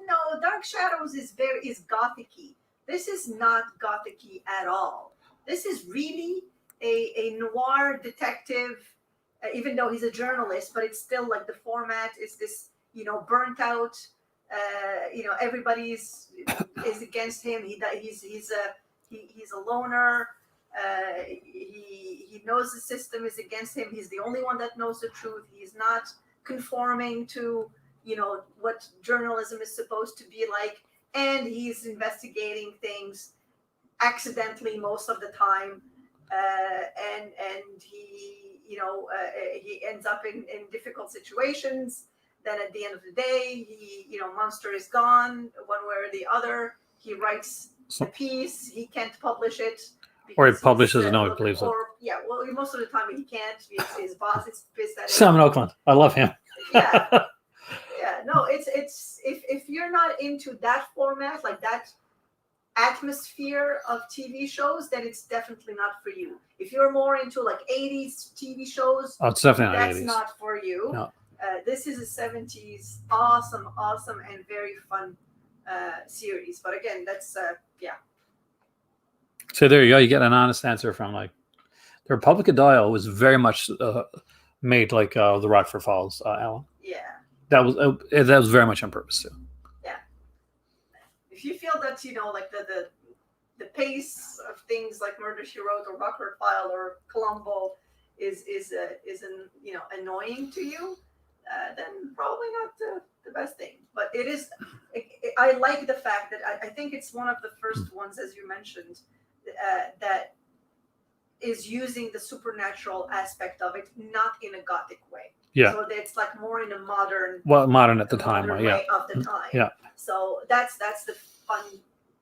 no, Dark Shadows is gothic-y. This is not gothic-y at all. This is really a noir detective. Even though he's a journalist, but it's still like the format is this, burnt out. Everybody is against him. He's a loner. He knows the system is against him. He's the only one that knows the truth. He's not conforming to what journalism is supposed to be like, and he's investigating things accidentally most of the time, and he. He ends up in difficult situations. Then at the end of the day, Monster is gone one way or the other. He writes the piece, he can't publish it. Or he because publishes he's, it, no one believes it. Yeah, well, most of the time he can't. His boss is pissed at him. Sam in Oakland. I love him. Yeah. Yeah, no, it's if you're not into that format, like that atmosphere of TV shows, then it's definitely not for you. If you're more into like 80s TV shows, Oh, it's definitely not that's 80s. not for you. No. This is a 70s awesome and very fun series. But again, that's yeah. So there you go. You get an honest answer from like the Republic of Dial was very much made like the Rockford Falls, Alan. Yeah. That was very much on purpose too. Yeah. If you feel that like the pace of things like Murder She Wrote or Rockford File or Columbo is annoying to you, then probably not the best thing. But it is. I like the fact that I think it's one of the first ones, as you mentioned, that is using the supernatural aspect of it, not in a gothic way. Yeah. So it's like more in a modern. Well, modern at the time, way yeah. of the time. Yeah. So that's the fun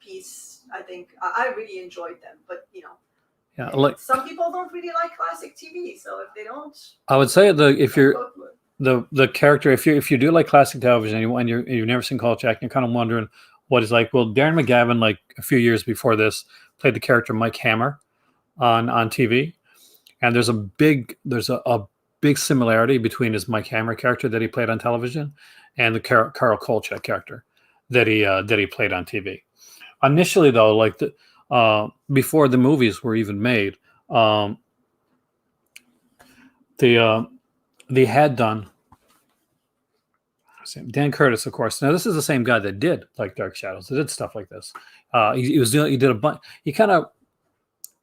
piece. I think I really enjoyed them, but yeah, like some people don't really like classic TV. So if they don't, I would say if you're the character, if you do like classic television and you've never seen Kolchak, you're kind of wondering what it's like. Well, Darren McGavin, like a few years before this, played the character Mike Hammer on TV, and there's a big similarity between his Mike Hammer character that he played on television and the Carl Kolchak character that he played on TV. Initially, though, like before the movies were even made, they had done Dan Curtis, of course. Now this is the same guy that did like Dark Shadows. That did stuff like this. He did a bunch. He kind of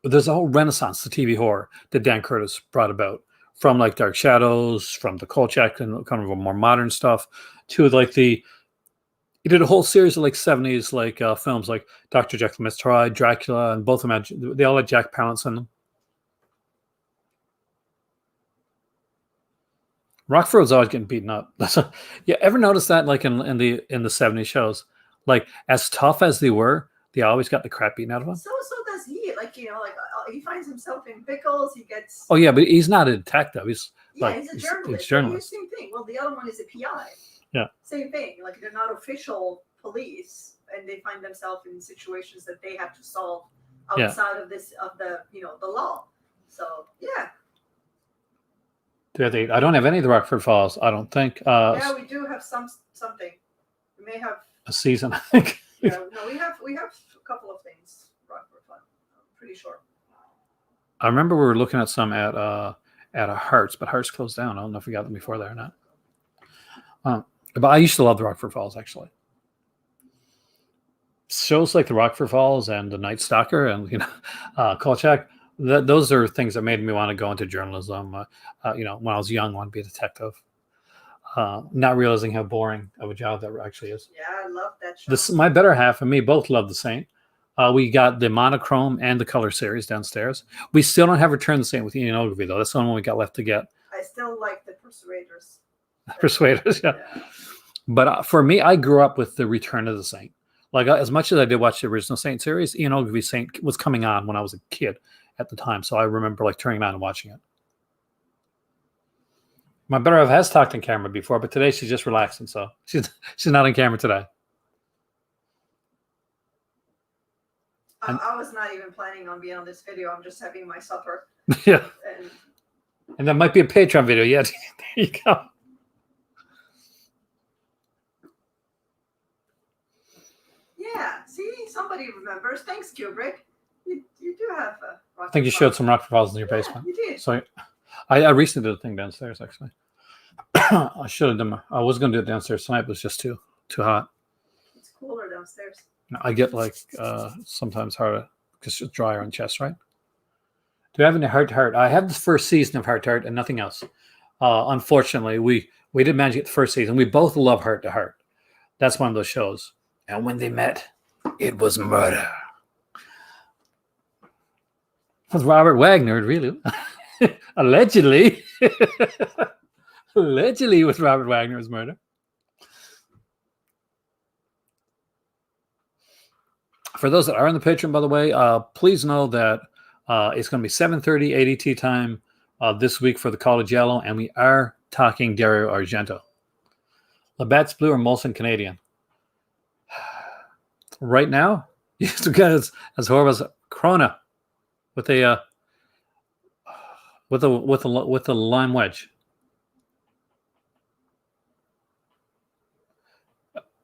there's a whole renaissance to TV horror that Dan Curtis brought about, from like Dark Shadows, from the Kolchak and kind of a more modern stuff, to like he did a whole series of like 70s like films like Dr. Jekyll and Mr. Hyde, Dracula, and both of them they all had Jack Palance in them. Rockford's always getting beaten up. You ever notice that like in the 70s shows, like as tough as they were, they always got the crap beaten out of them. So does he. Like he finds himself in pickles. He gets. Oh yeah, but he's not a detective. He's he's a journalist. He's journalist. Same thing. Well, the other one is a PI. Yeah. Same thing. Like they're not official police, and they find themselves in situations that they have to solve outside of the law. So yeah. I don't have any of the Rockford Falls. I don't think. Yeah, we do have something. We may have a season. I think. Yeah, no, we have a couple of things. Rockford Fun. I'm pretty sure. I remember we were looking at some at a Hearts, but Hearts closed down. I don't know if we got them before there or not. But I used to love the Rockford Falls actually. Shows like the Rockford Falls and the Night Stalker and Kolchak. Those are things that made me want to go into journalism. When I was young, I wanted to be a detective. Not realizing how boring of a job that actually is. Yeah, I love that show. My better half and me both love The Saint. We got the monochrome and the color series downstairs. We still don't have Return the Saint with Ian Ogilvy, though. That's the only one we got left to get. I still like the Persuaders. Persuaders, yeah. But for me, I grew up with the Return of the Saint. Like as much as I did watch the original Saint series, Ian Ogilvy's Saint was coming on when I was a kid at the time, so I remember like turning on and watching it. My better half has talked on camera before, but today she's just relaxing, so she's not on camera today. I was not even planning on being on this video. I'm just having my supper. Yeah. And that might be a Patreon video. Yeah, there you go. Yeah, see, somebody remembers. Thanks, Kubrick. You do have a. I think you showed some Rockford Falls in your basement. You did. So I recently did a thing downstairs, actually. I should have done. I was going to do it downstairs tonight, but it's just too hot. It's cooler downstairs. I get like sometimes harder because it's drier on chest, right? Do you have any Heart to Heart? I have the first season of Heart to Heart and nothing else. Unfortunately, we didn't manage to get the first season. We both love Heart to Heart. That's one of those shows. And when they met, it was murder. With Robert Wagner, really. Allegedly. Allegedly with Robert Wagner's murder. For those that are on the Patreon, by the way, please know that it's going to be 7:30 ADT time this week for the College Yellow, and we are talking Dario Argento. Labatt's Blue or Molson Canadian? Right now, because as horrible as Corona with a with a lime wedge.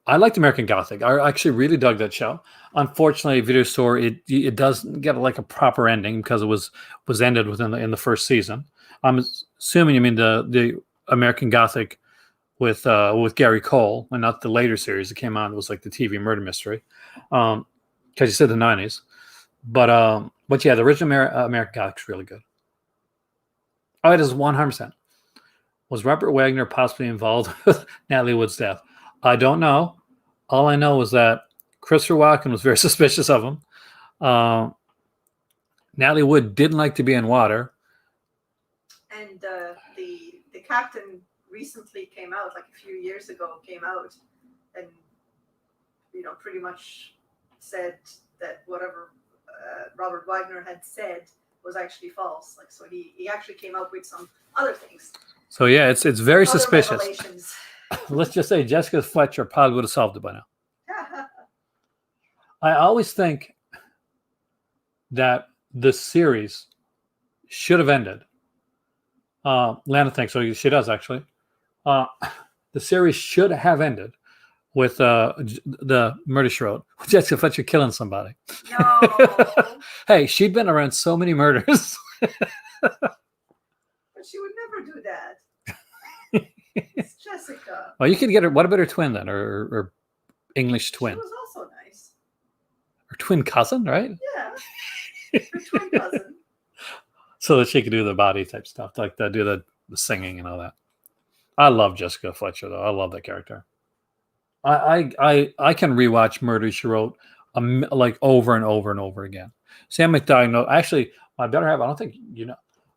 I liked American Gothic. I actually really dug that show. Unfortunately, Video Store it doesn't get like a proper ending because it was ended in the first season. I'm assuming you mean the American Gothic with Gary Cole, and not the later series that came on. It was like the TV murder mystery, because you said the '90s. But yeah, the original American Gothic is really good. Oh, it is 100%. Was Robert Wagner possibly involved with Natalie Wood's death? I don't know. All I know is that Christopher Walken was very suspicious of him. Natalie Wood didn't like to be in water. And the captain recently came out, like a few years ago, and pretty much said that whatever Robert Wagner had said was actually false. Like, so he actually came out with some other things. So yeah, it's very suspicious. Revelations. Let's just say Jessica Fletcher probably would have solved it by now. I always think that the series should have ended. Lana thinks so. She does, actually. The series should have ended with the murder she wrote. Jessica Fletcher killing somebody. No. Hey, she'd been around so many murders. But she would never do that. It's Jessica. Well, you could get her. What about her twin then, or English twin? She was also nice. Her twin cousin, right? Yeah, her twin cousin. So that she could do the body type stuff, like that, do the singing and all that. I love Jessica Fletcher, though. I love that character. I can rewatch Murder She Wrote like over and over and over again. Sam McDiagnosed. Actually, I better have. I don't think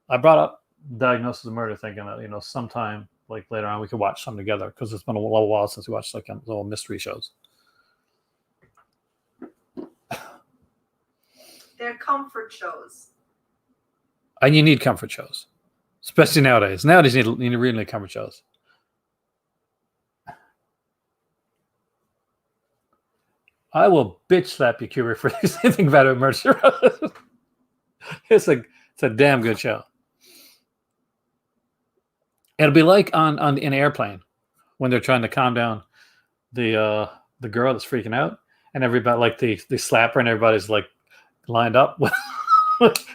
I brought up Diagnosis of Murder, thinking that sometime like later on we could watch some together, because it's been a little while since we watched like little mystery shows. They're comfort shows. And you need comfort shows, especially nowadays. Nowadays, you need really comfort shows. I will bitch slap you, Kubrick, for anything about it, Murder. It's a damn good show. It'll be like on an airplane when they're trying to calm down the girl that's freaking out, and everybody, like, they slap her and everybody's like lined up with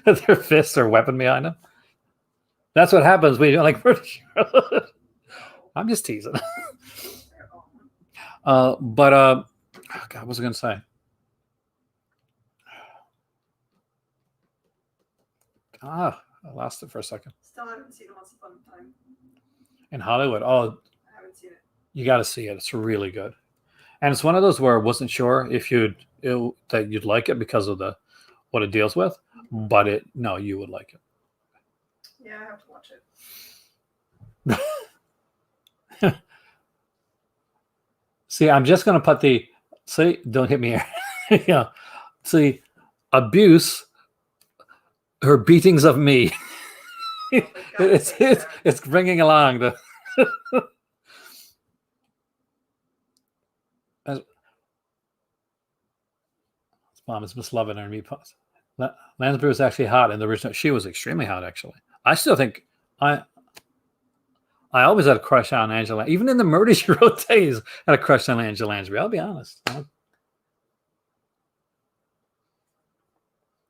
their fists or weapon behind them. That's what happens when you don't like Murder. I'm just teasing. Oh God, what was I going to say? I lost it for a second. Still haven't seen it. Once Upon a Time. In Hollywood, I haven't seen it. You got to see it. It's really good, and it's one of those where I wasn't sure if that you'd like it because of what it deals with, but you would like it. Yeah, I have to watch it. See, I'm just going to put don't hit me here. Yeah. See, abuse, her beatings of me. It's bringing along the. Mom is Miss Lovin' and me. Lansbury was actually hot in the original. She was extremely hot, actually. I still think I always had a crush on Angela. Even in the Murder She Wrote days, I had a crush on Angela Lansbury. I'll be honest.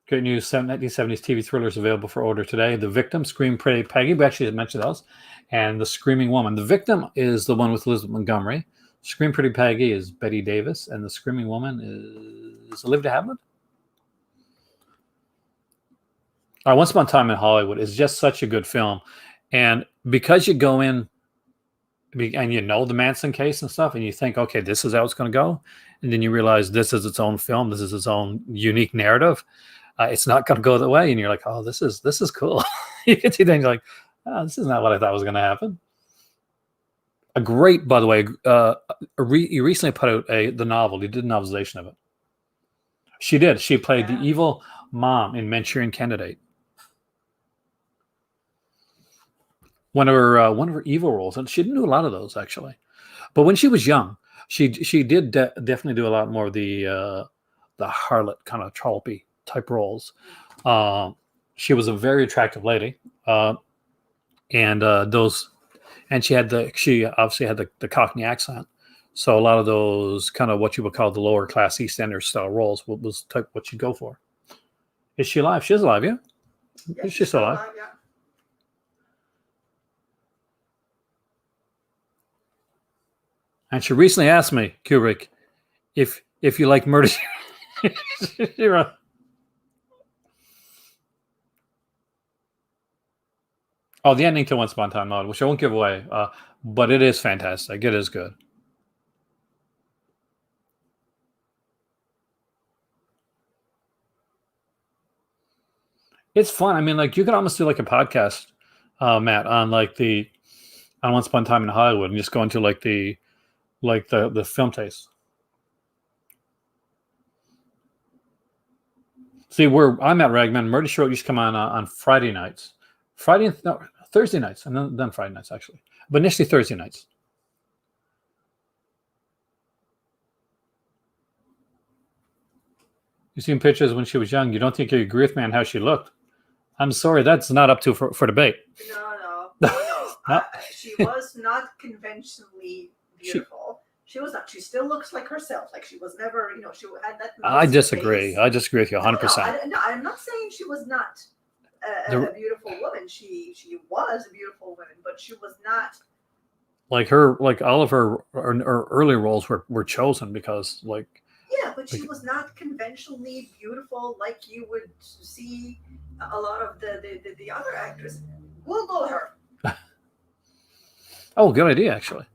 Great news, 1970s TV thrillers available for order today. The Victim, Scream Pretty Peggy. We actually mentioned those. And The Screaming Woman. The Victim is the one with Elizabeth Montgomery. Scream Pretty Peggy is Betty Davis. And The Screaming Woman is Olivia Hammond. Once Upon a Time in Hollywood is just such a good film. And because you go in and the Manson case and stuff, and you think, okay, this is how it's going to go. And then you realize this is its own film. This is its own unique narrative. It's not going to go that way. And you're like, oh, this is cool. You can see things like, oh, this is not what I thought was going to happen. A great, by the way, he recently put out the novel. He did a novelization of it. She did. She played the Yeah. evil mom in Manchurian Candidate. One of her evil roles, and she didn't do a lot of those actually. But when she was young, she did definitely do a lot more of the harlot kind of trollopy type roles. Um, she was a very attractive lady, and those, and she obviously had the Cockney accent. So a lot of those kind of what you would call the lower class East Ender style roles was type what she'd go for. Is she alive? She's alive, yeah. Yeah, She's still alive. yeah. And she recently asked me, Kubrick, if you like murder. You're right. Oh, the ending to Once Upon a Time Mode, which I won't give away, but it is fantastic. It is good. It's fun. I mean, like you could almost do like a podcast, Matt, on Once Upon a Time in Hollywood, and just go into the film taste. See, where I'm at, Ragman, Murder She Wrote used to come on Friday nights, Thursday nights, and then Friday nights actually, but initially Thursday nights. You've seen pictures when she was young. You don't think you agree with me on how she looked. I'm sorry, that's not up for debate. No. She was not conventionally beautiful. She was not. She still looks like herself. Like she was never, she had that. I nice disagree. face. I disagree with you 100%. No, I'm not saying she was not a beautiful woman. She was a beautiful woman, but she was not. Like all of her early roles were chosen because Yeah, but she was not conventionally beautiful like you would see a lot of the other actresses. Google her. Oh, good idea, actually.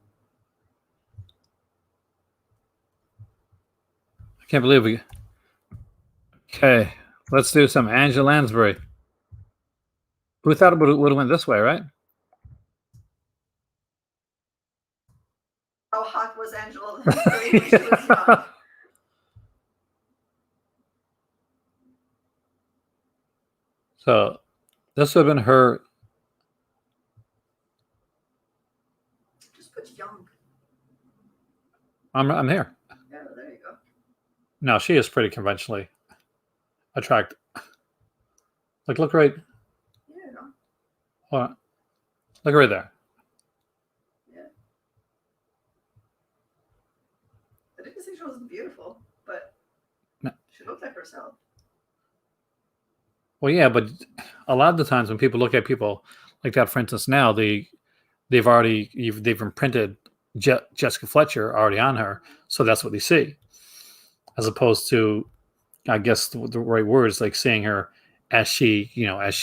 I can't believe we. Okay, let's do some Angela Lansbury. Who thought it would have went this way, right? How hot was Angela Lansbury when she was young? So this would have been her. Just put young. I'm here. Yeah, there you go. No, she is pretty conventionally attractive. Look right. Yeah. Hold on. Look right there. Yeah. I didn't say she wasn't beautiful, but No. she looked like herself. Well, yeah, but a lot of the times when people look at people like that, for instance, now they've imprinted Jessica Fletcher already on her, so that's what they see, as opposed to, I guess the right word is like seeing her as she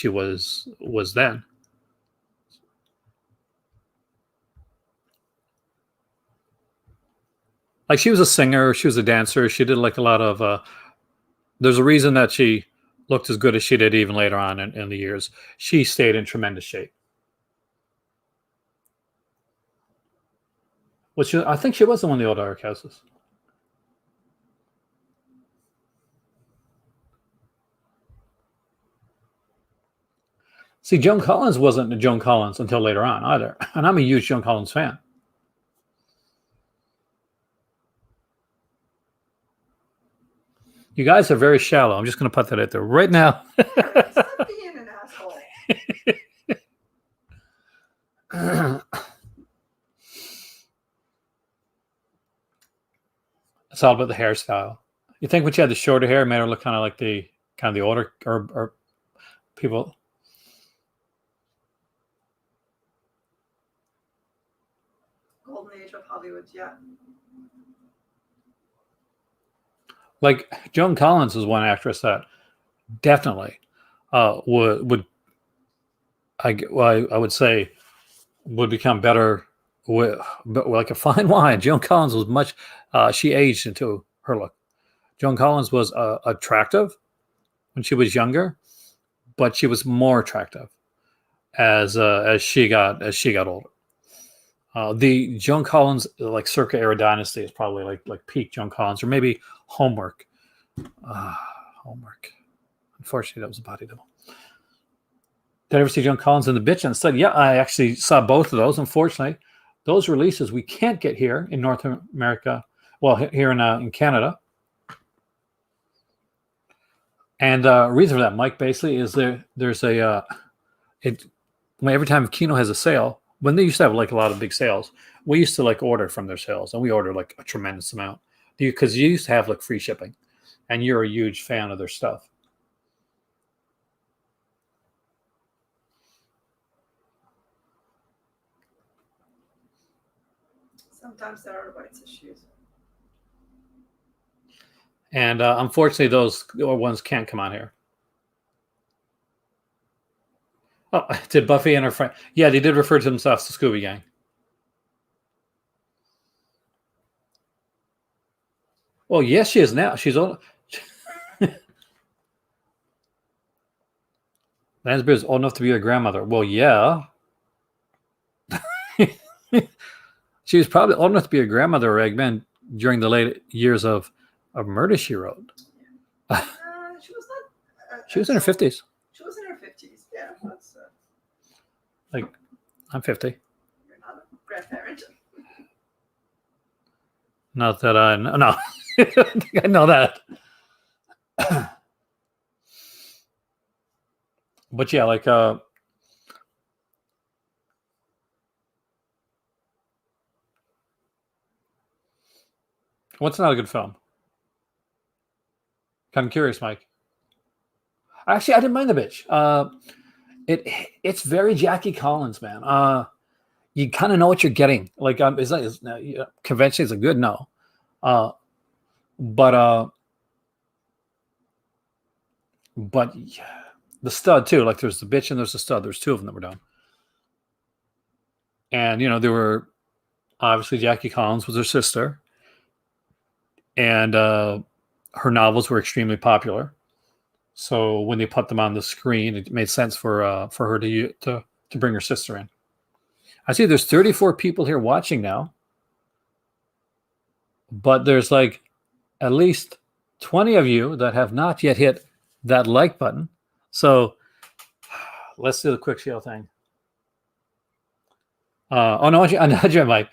was then. Like she was a singer, she was a dancer, she did like a lot of. There's a reason that she looked as good as she did even later on in the years. She stayed in tremendous shape. I think she was in one of the old Dark Houses. See, Joan Collins wasn't Joan Collins until later on either, and I'm a huge Joan Collins fan. You guys are very shallow. I'm just going to put that out there right now. Stop being an asshole. It's all about the hairstyle. You think when she had the shorter hair, it made her look kind of the older or people. Golden age of Hollywood, yeah. Like Joan Collins is one actress that definitely would I would say would become better with like a fine wine. Joan Collins was much. She aged into her look. Joan Collins was attractive when she was younger, but she was more attractive as she got older. The Joan Collins like circa era dynasty is probably like peak Joan Collins, or maybe Homework Homework. Unfortunately, that was a body double. Did I ever see John Collins and the Bitch? And said, yeah, I actually saw both of those. Unfortunately, those releases we can't get here in North America. Well, here in Canada. And reason for that, Mike, basically, is there's a every time Kino has a sale, when they used to have like a lot of big sales, we used to like order from their sales, and we order like a tremendous amount because you used to have like free shipping, and you're a huge fan of their stuff. Sometimes there are rights issues. And unfortunately, those ones can't come on here. Oh, did Buffy and her friend? Yeah, they did refer to themselves as the Scooby Gang. Well, yes, she is now. She's old. Lansbury is old enough to be a grandmother. Well, yeah. She was probably old enough to be a grandmother or Eggman during the late years of Murder, She Wrote. She was not. She was in her 50s. She was in her 50s. Yeah, that's. Like, I'm 50. You're not a grandparent. Not that I know. No, I know that. But yeah, like what's not a good film? I'm curious, Mike. Actually, I didn't mind The Bitch. It's very Jackie Collins, man. You kind of know what you're getting. Like, convention is a good no, but yeah, the stud too. Like, there's the bitch and there's the stud. There's two of them that were done, and there were obviously Jackie Collins was her sister, and her novels were extremely popular. So when they put them on the screen, it made sense for her to bring her sister in. I see there's 34 people here watching now, but there's like at least 20 of you that have not yet hit that like button. So let's do the quick share thing. Oh no, I know you, Mike.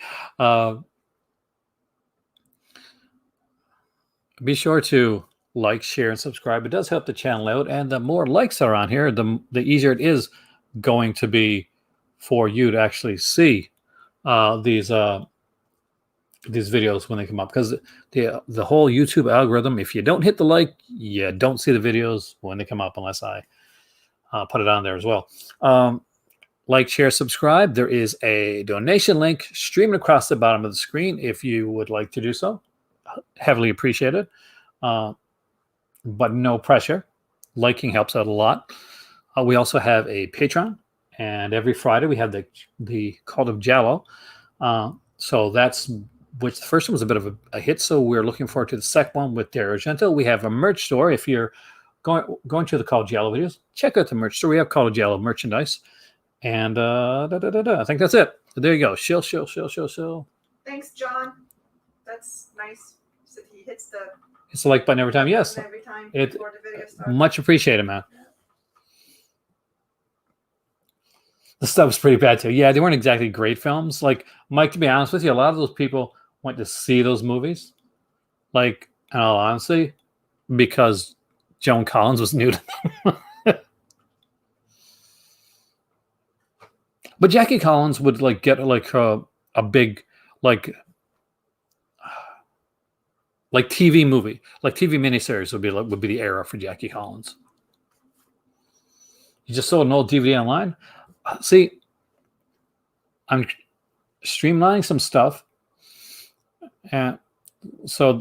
Be sure to like, share, and subscribe. It does help the channel out, and the more likes are on here, the easier it is going to be for you to actually see these videos when they come up, because the whole YouTube algorithm, if you don't hit the like, you don't see the videos when they come up unless I put it on there as well. Like, share, subscribe. There is a donation link streaming across the bottom of the screen if you would like to do so. Heavily appreciated, but no pressure. Liking helps out a lot. We also have a Patreon, and every Friday we have the Cult of Jallo. So that's which the first one was a bit of a hit. So we're looking forward to the second one with Dario Argento. We have a merch store. If you're going to the Cult of Jallo videos, check out the merch store. We have Cult of Jallo merchandise. And I think that's it. So there you go. Shill. Thanks, John. That's nice. So he hits the like button every time. Yes. Every time it before the video starts. Much appreciated, man. Yeah. The stuff was pretty bad too. Yeah, they weren't exactly great films. Like, Mike, to be honest with you, a lot of those people went to see those movies, like, in all honesty, because Joan Collins was new to them. But Jackie Collins would like get like a big like TV movie, like TV miniseries would be the era for Jackie Collins. You just sold an old DVD online. See, I'm streamlining some stuff, and so,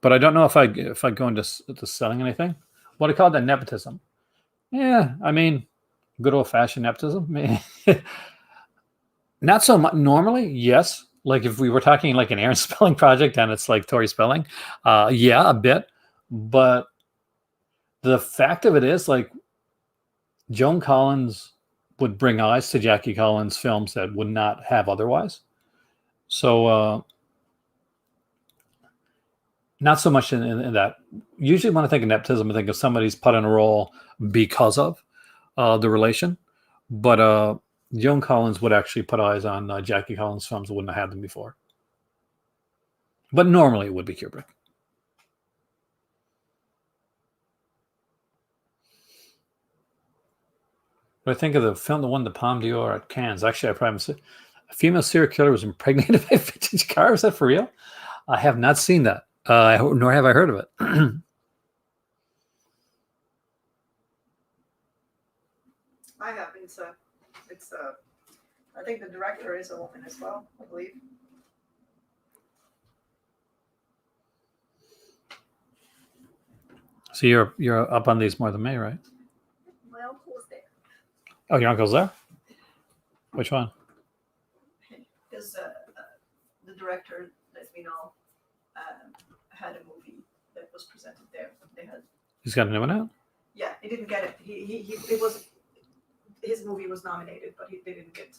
but I don't know if I go into selling anything. What do you call that? Nepotism. Yeah, I mean, good old fashioned nepotism. Not so much normally. Yes, like if we were talking like an Aaron Spelling project and it's like Tori Spelling, yeah, a bit. But the fact of it is, like, Joan Collins would bring eyes to Jackie Collins films that would not have otherwise. So Not so much in that. Usually, when I think of nepotism, I think of somebody's put in a role because of the relation. But Joan Collins would actually put eyes on Jackie Collins' films. Wouldn't have had them before. But normally, it would be Kubrick. But I think of the film that won the Palme d'Or at Cannes. Actually, I probably a female serial killer was impregnated by a vintage car. Is that for real? I have not seen that, nor have I heard of it. I have. It's I think the director is a woman as well, I believe. So you're up on these more than me, right? My uncle was there. Oh, your uncle's there? Which one? Because the director, let me know, had a movie that was presented there. They had. He's got a new one out? Yeah, he didn't get it. It was his movie was nominated, but they didn't get it.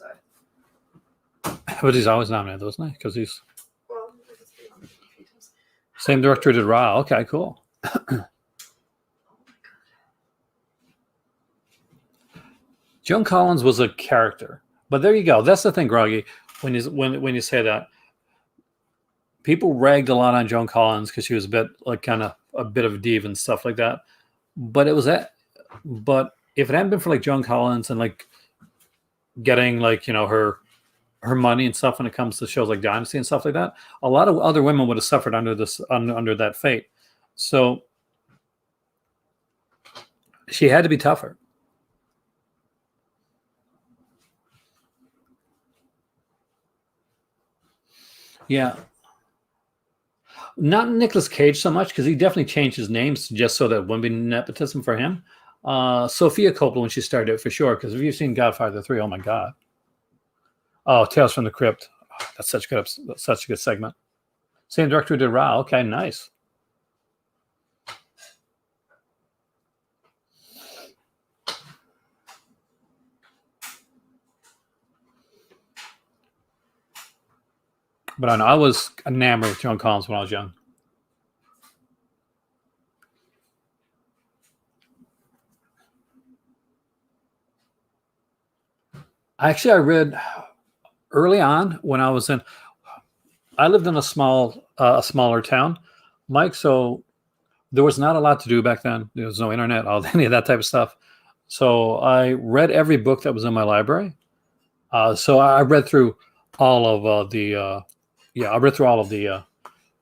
But he's always nominated, wasn't he? Because he's Well, same director did Ra. Okay, cool. oh my god. Joan Collins was a character, but there you go. That's the thing, Groggy. When you say that, people ragged a lot on Joan Collins because she was a bit a bit of a diva and stuff like that. But it was that. But if it hadn't been for like Joan Collins and like getting like her money and stuff when it comes to shows like Dynasty and stuff like that, a lot of other women would have suffered under that fate. So she had to be tougher. Yeah. Not Nicolas Cage so much, because he definitely changed his names just so that it wouldn't be nepotism for him. Sophia Coppola when she started it for sure, because if you've seen Godfather 3, oh my God. Oh, Tales from the Crypt. Oh, that's such a good segment. Same director did Ra. Okay, nice. But I know I was enamored with Joan Collins when I was young. Actually, I read early on when I was I lived in a smaller town, Mike. So there was not a lot to do back then. There was no internet, any of that type of stuff. So I read every book that was in my library. So I read through all of I read through all of the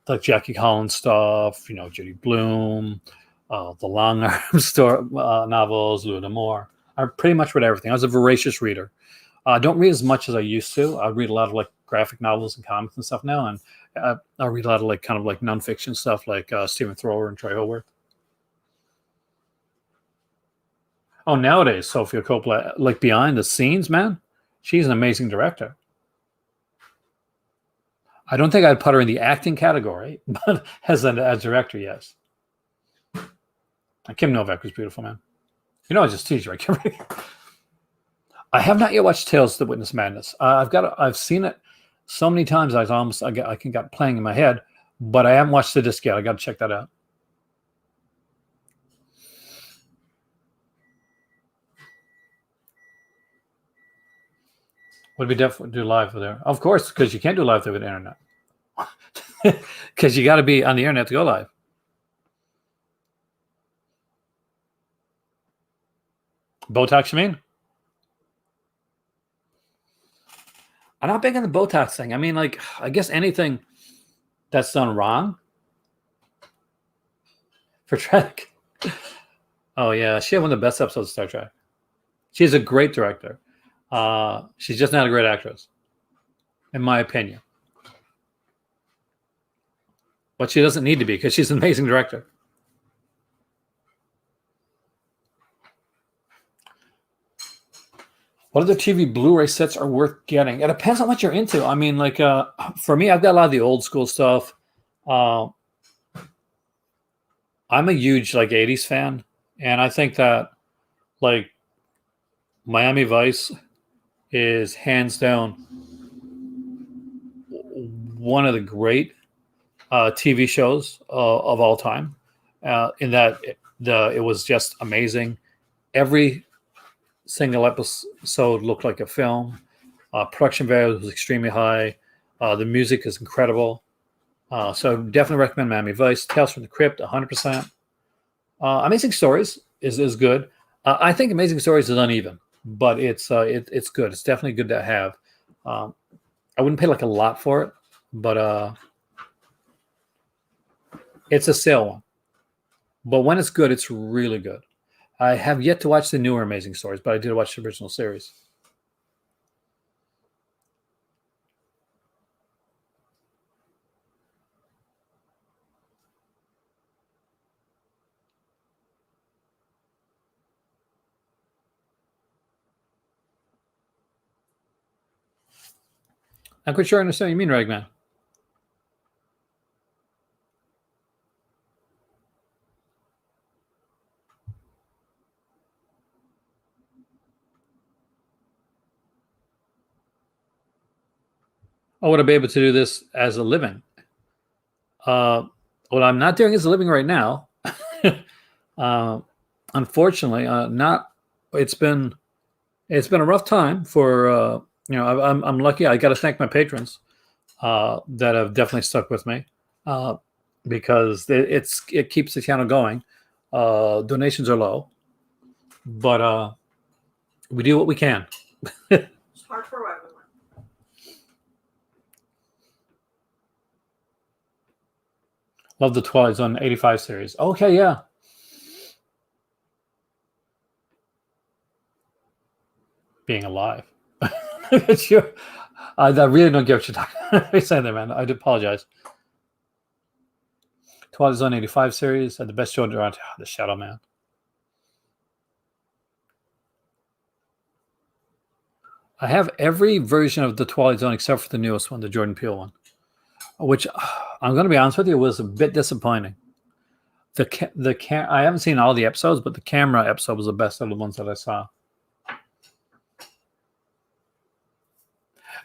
like Jackie Collins stuff, Judy Blume, the Long Arm novels, Louis L'Amour. I pretty much read everything. I was a voracious reader. I don't read as much as I used to. I read a lot of like graphic novels and comics and stuff now, and I read a lot of like kind of like nonfiction stuff like Stephen Thrower and Troy Holworth. Oh, nowadays Sofia Coppola, like behind the scenes, man, she's an amazing director. I don't think I'd put her in the acting category, but as a director, yes. And Kim Novak was beautiful, man. I just tease you, right? I have not yet watched Tales of the Witness Madness. I've seen it so many times. I got playing in my head, but I haven't watched the disc yet. I got to check that out. Would we definitely do live there? Of course, because you can't do live there with the internet. Because you got to be on the internet to go live. Botox, you mean? I'm not big on the Botox thing. I mean, like, I guess anything that's done wrong for Trek. Oh, yeah. She had one of the best episodes of Star Trek. She's a great director. She's just not a great actress, in my opinion. But she doesn't need to be, because she's an amazing director. What other TV Blu-ray sets are worth getting? It depends on what you're into. I mean, like, for me, I've got a lot of the old school stuff. I'm a huge, like, 80s fan. And I think that, like, Miami Vice is hands down one of the great TV shows of all time. In that it was just amazing. Every single episode looked like a film. Production value was extremely high. The music is incredible. So definitely recommend Miami Vice. Tales from the Crypt, 100%. Amazing Stories is good. I think Amazing Stories is uneven, but it's good. It's definitely good to have. Um, I wouldn't pay like a lot for it, but it's a sale one. But when it's good, it's really good. I have yet to watch the newer Amazing Stories, but I did watch the original series. I'm quite sure I understand what you mean, Ragman. Oh, would I be able to do this as a living? Uh, what I'm not doing as a living right now. uh, Unfortunately, not. It's been it's been a rough time for I'm lucky. I got to thank my patrons that have definitely stuck with me uh, because it keeps the channel going. Donations are low, but we do what we can. It's hard for everyone. Love the Twilight Zone 85 series. Okay, yeah. Being alive. Sure. I really don't get what you're talking saying there, man. I do apologize. Twilight Zone 85 series had the best show around. The Shadow Man. I have every version of the Twilight Zone except for the newest one, the Jordan Peele one, which I'm going to be honest with you was a bit disappointing. I haven't seen all the episodes, but the camera episode was the best of the ones that I saw.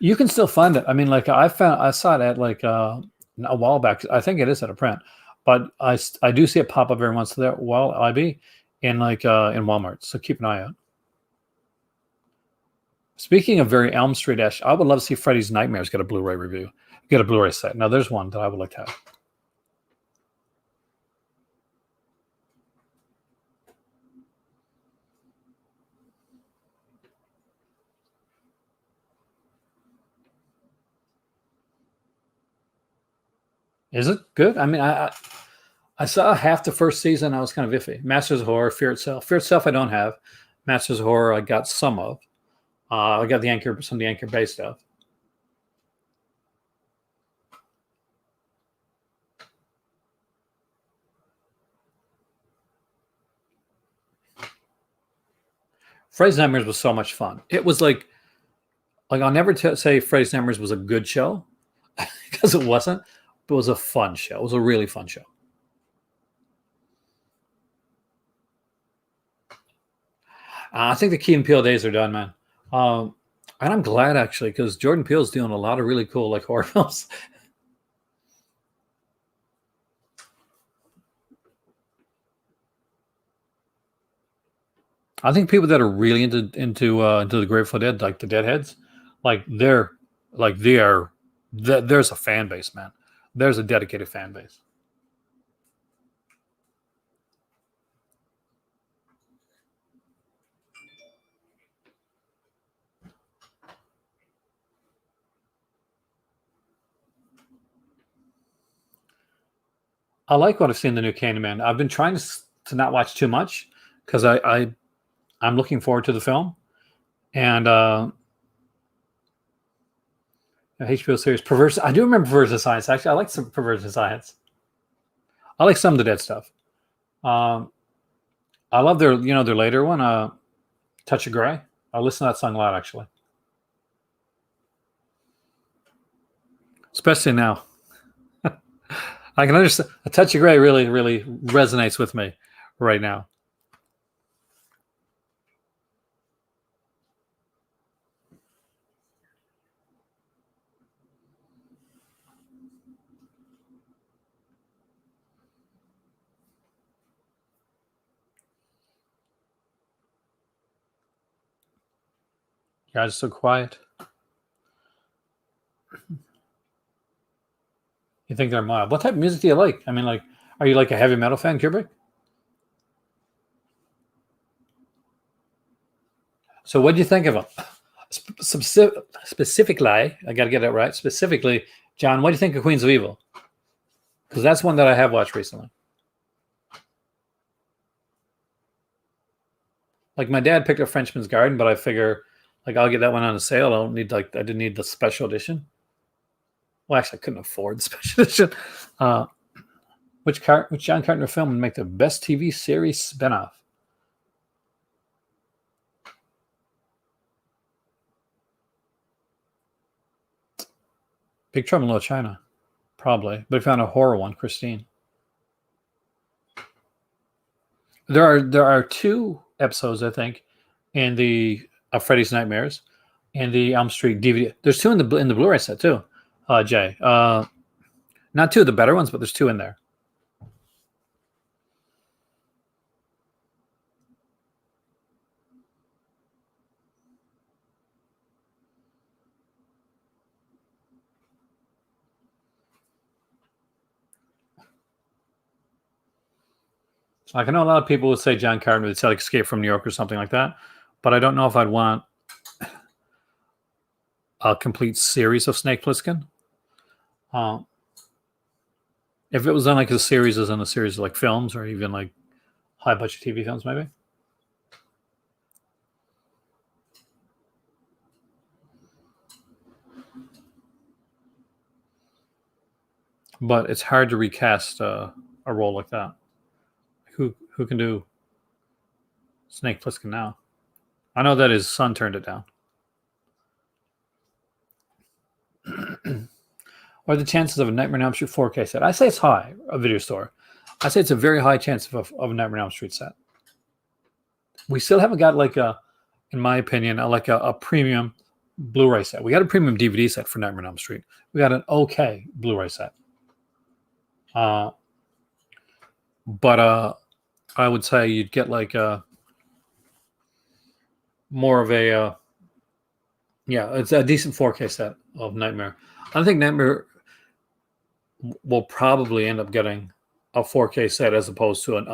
You can still find it. I mean, like I saw it at like a while back. I think it is at a print, but I do see it pop up every once in a while. IB in in Walmart. So keep an eye out. Speaking of very Elm Street Ash, I would love to see Freddy's Nightmares get a Blu-ray review, get a Blu-ray set. Now there's one that I would like to have. Is it good? I mean, I saw half the first season. I was kind of iffy. Masters of Horror, Fear Itself. Fear Itself, I don't have. Masters of Horror, I got some of. I got some of the Anchor Bay stuff. Freddy's Nightmares was so much fun. It was like I'll never say Freddy's Nightmares was a good show because it wasn't. But it was a fun show. It was a really fun show. I think the Key and Peele days are done, man. And I'm glad actually because Jordan Peele's doing a lot of really cool like horror films. I think people that are really into the Grateful Dead, like the Deadheads, like they are. There's a fan base, man. There's a dedicated fan base. I like what I've seen the new Candyman. I've been trying to not watch too much because I'm looking forward to the film and HBO series Perverse. I do remember Perverse Science. Actually, I like some Perverse Science. I like some of the Dead stuff. Um, I love their later one, Touch of Grey. I listen to that song a lot actually, especially now. I can understand. A Touch of Grey really resonates with me right now. Guys are so quiet. You think they're mild? What type of music do you like? I mean, like, are you like a heavy metal fan, Kubrick? So, what do you think of them? Specifically, I got to get it right. Specifically, John, what do you think of Queens of Evil? Because that's one that I have watched recently. Like my dad picked up Frenchman's Garden, but I figure like I'll get that one on a sale. I don't need I didn't need the special edition. Well, actually, I couldn't afford the special edition. Which John Carpenter film would make the best TV series spinoff? Big Trouble in Little China, probably. But I found a horror one, Christine. There are 2 episodes, I think, in the Freddy's Nightmares and the Elm Street DVD. There's 2 in the Blu-ray set too, Jay. Not 2 of the better ones, but there's 2 in there. Like I know a lot of people would say John Carpenter would say like Escape from New York or something like that, but I don't know if I'd want a complete series of Snake Plissken. If it was done like a series as in a series of like films or even like high budget TV films, maybe. But it's hard to recast a role like that. Who can do Snake Plissken now? I know that his son turned it down. What are the chances of a Nightmare on Elm Street 4K set? I say it's high, a video store. I say it's a very high chance of a Nightmare on Elm Street set. We still haven't got like in my opinion, a premium Blu-ray set. We got a premium DVD set for Nightmare on Elm Street. We got an okay Blu-ray set. But I would say you'd get like more of a it's a decent 4K set of Nightmare. I think Nightmare will probably end up getting a 4K set as opposed to an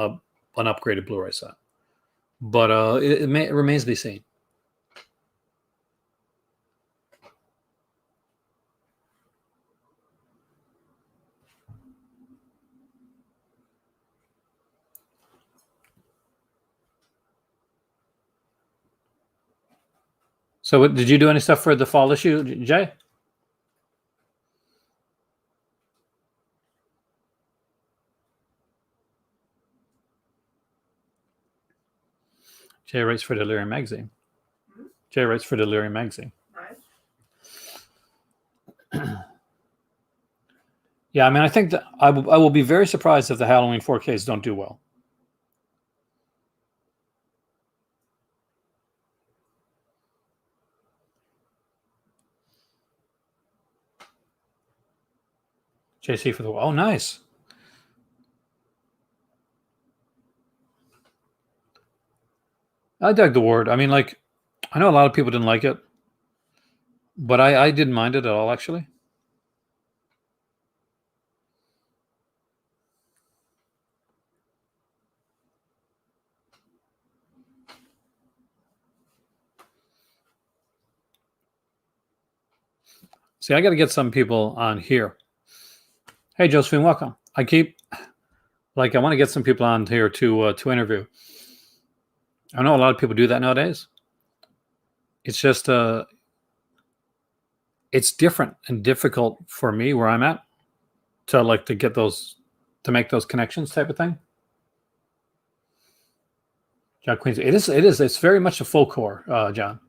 upgraded Blu-ray set. But it remains to be seen. So did you do any stuff for the fall issue, Jay? Jay writes for Delirium Magazine. Jay writes for Delirium Magazine. Nice. Yeah, I mean, I think that I will be very surprised if the Halloween 4Ks don't do well. JC for the nice. I dug the word. I mean, like, I know a lot of people didn't like it, but I didn't mind it at all, actually. See, I got to get some people on here. Hey, Josephine, welcome. I want to get some people on here to interview. I know a lot of people do that nowadays. It's just it's different and difficult for me where I'm at to get those, to make those connections type of thing. John Queens, it's very much a full core, John.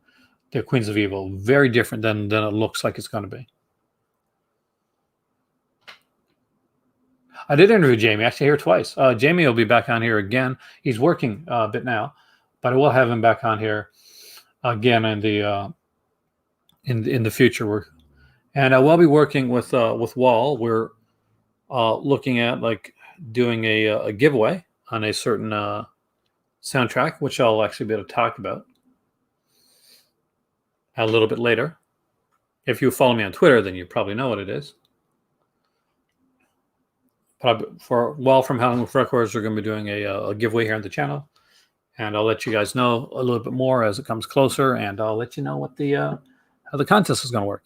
The Queens of Evil, very different than it looks like it's going to be. I did interview Jamie, actually here twice. Jamie will be back on here again. He's working a bit now, but I will have him back on here again in the future. And I will be working with Wall. We're looking at like doing a giveaway on a certain soundtrack, which I'll actually be able to talk about. a little bit later. If you follow me on Twitter, then you probably know what it is. For Well From Howling with Records, we're going to be doing a giveaway here on the channel, and I'll let you guys know a little bit more as it comes closer, and I'll let you know what the how the contest is going to work.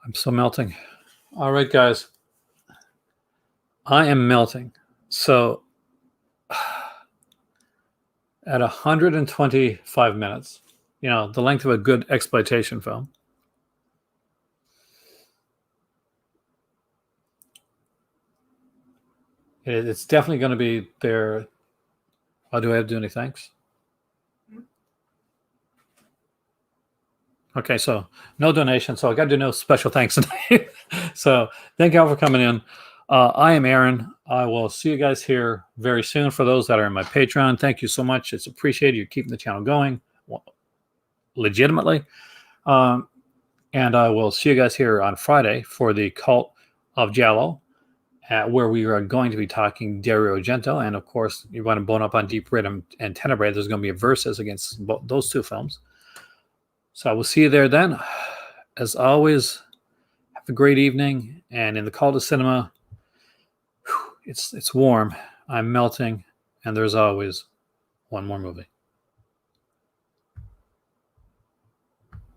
I'm so melting. All right, guys. I am melting. So at 125 minutes, the length of a good exploitation film, it's definitely going to be there. Oh, do I have to do any thanks? Okay, so no donation. So I got to do no special thanks tonight. So thank you all for coming in. I am Aaron. I will see you guys here very soon. For those that are in my Patreon, thank you so much. It's appreciated. You're keeping the channel going legitimately. And I will see you guys here on Friday for the Cult of Giallo, where we are going to be talking Dario Argento. And of course, you want to bone up on Deep Red and Tenebrae. There's going to be a versus against those two films. So I will see you there then. As always, have a great evening. And in the Call to Cinema, it's warm. I'm melting. And there's always one more movie.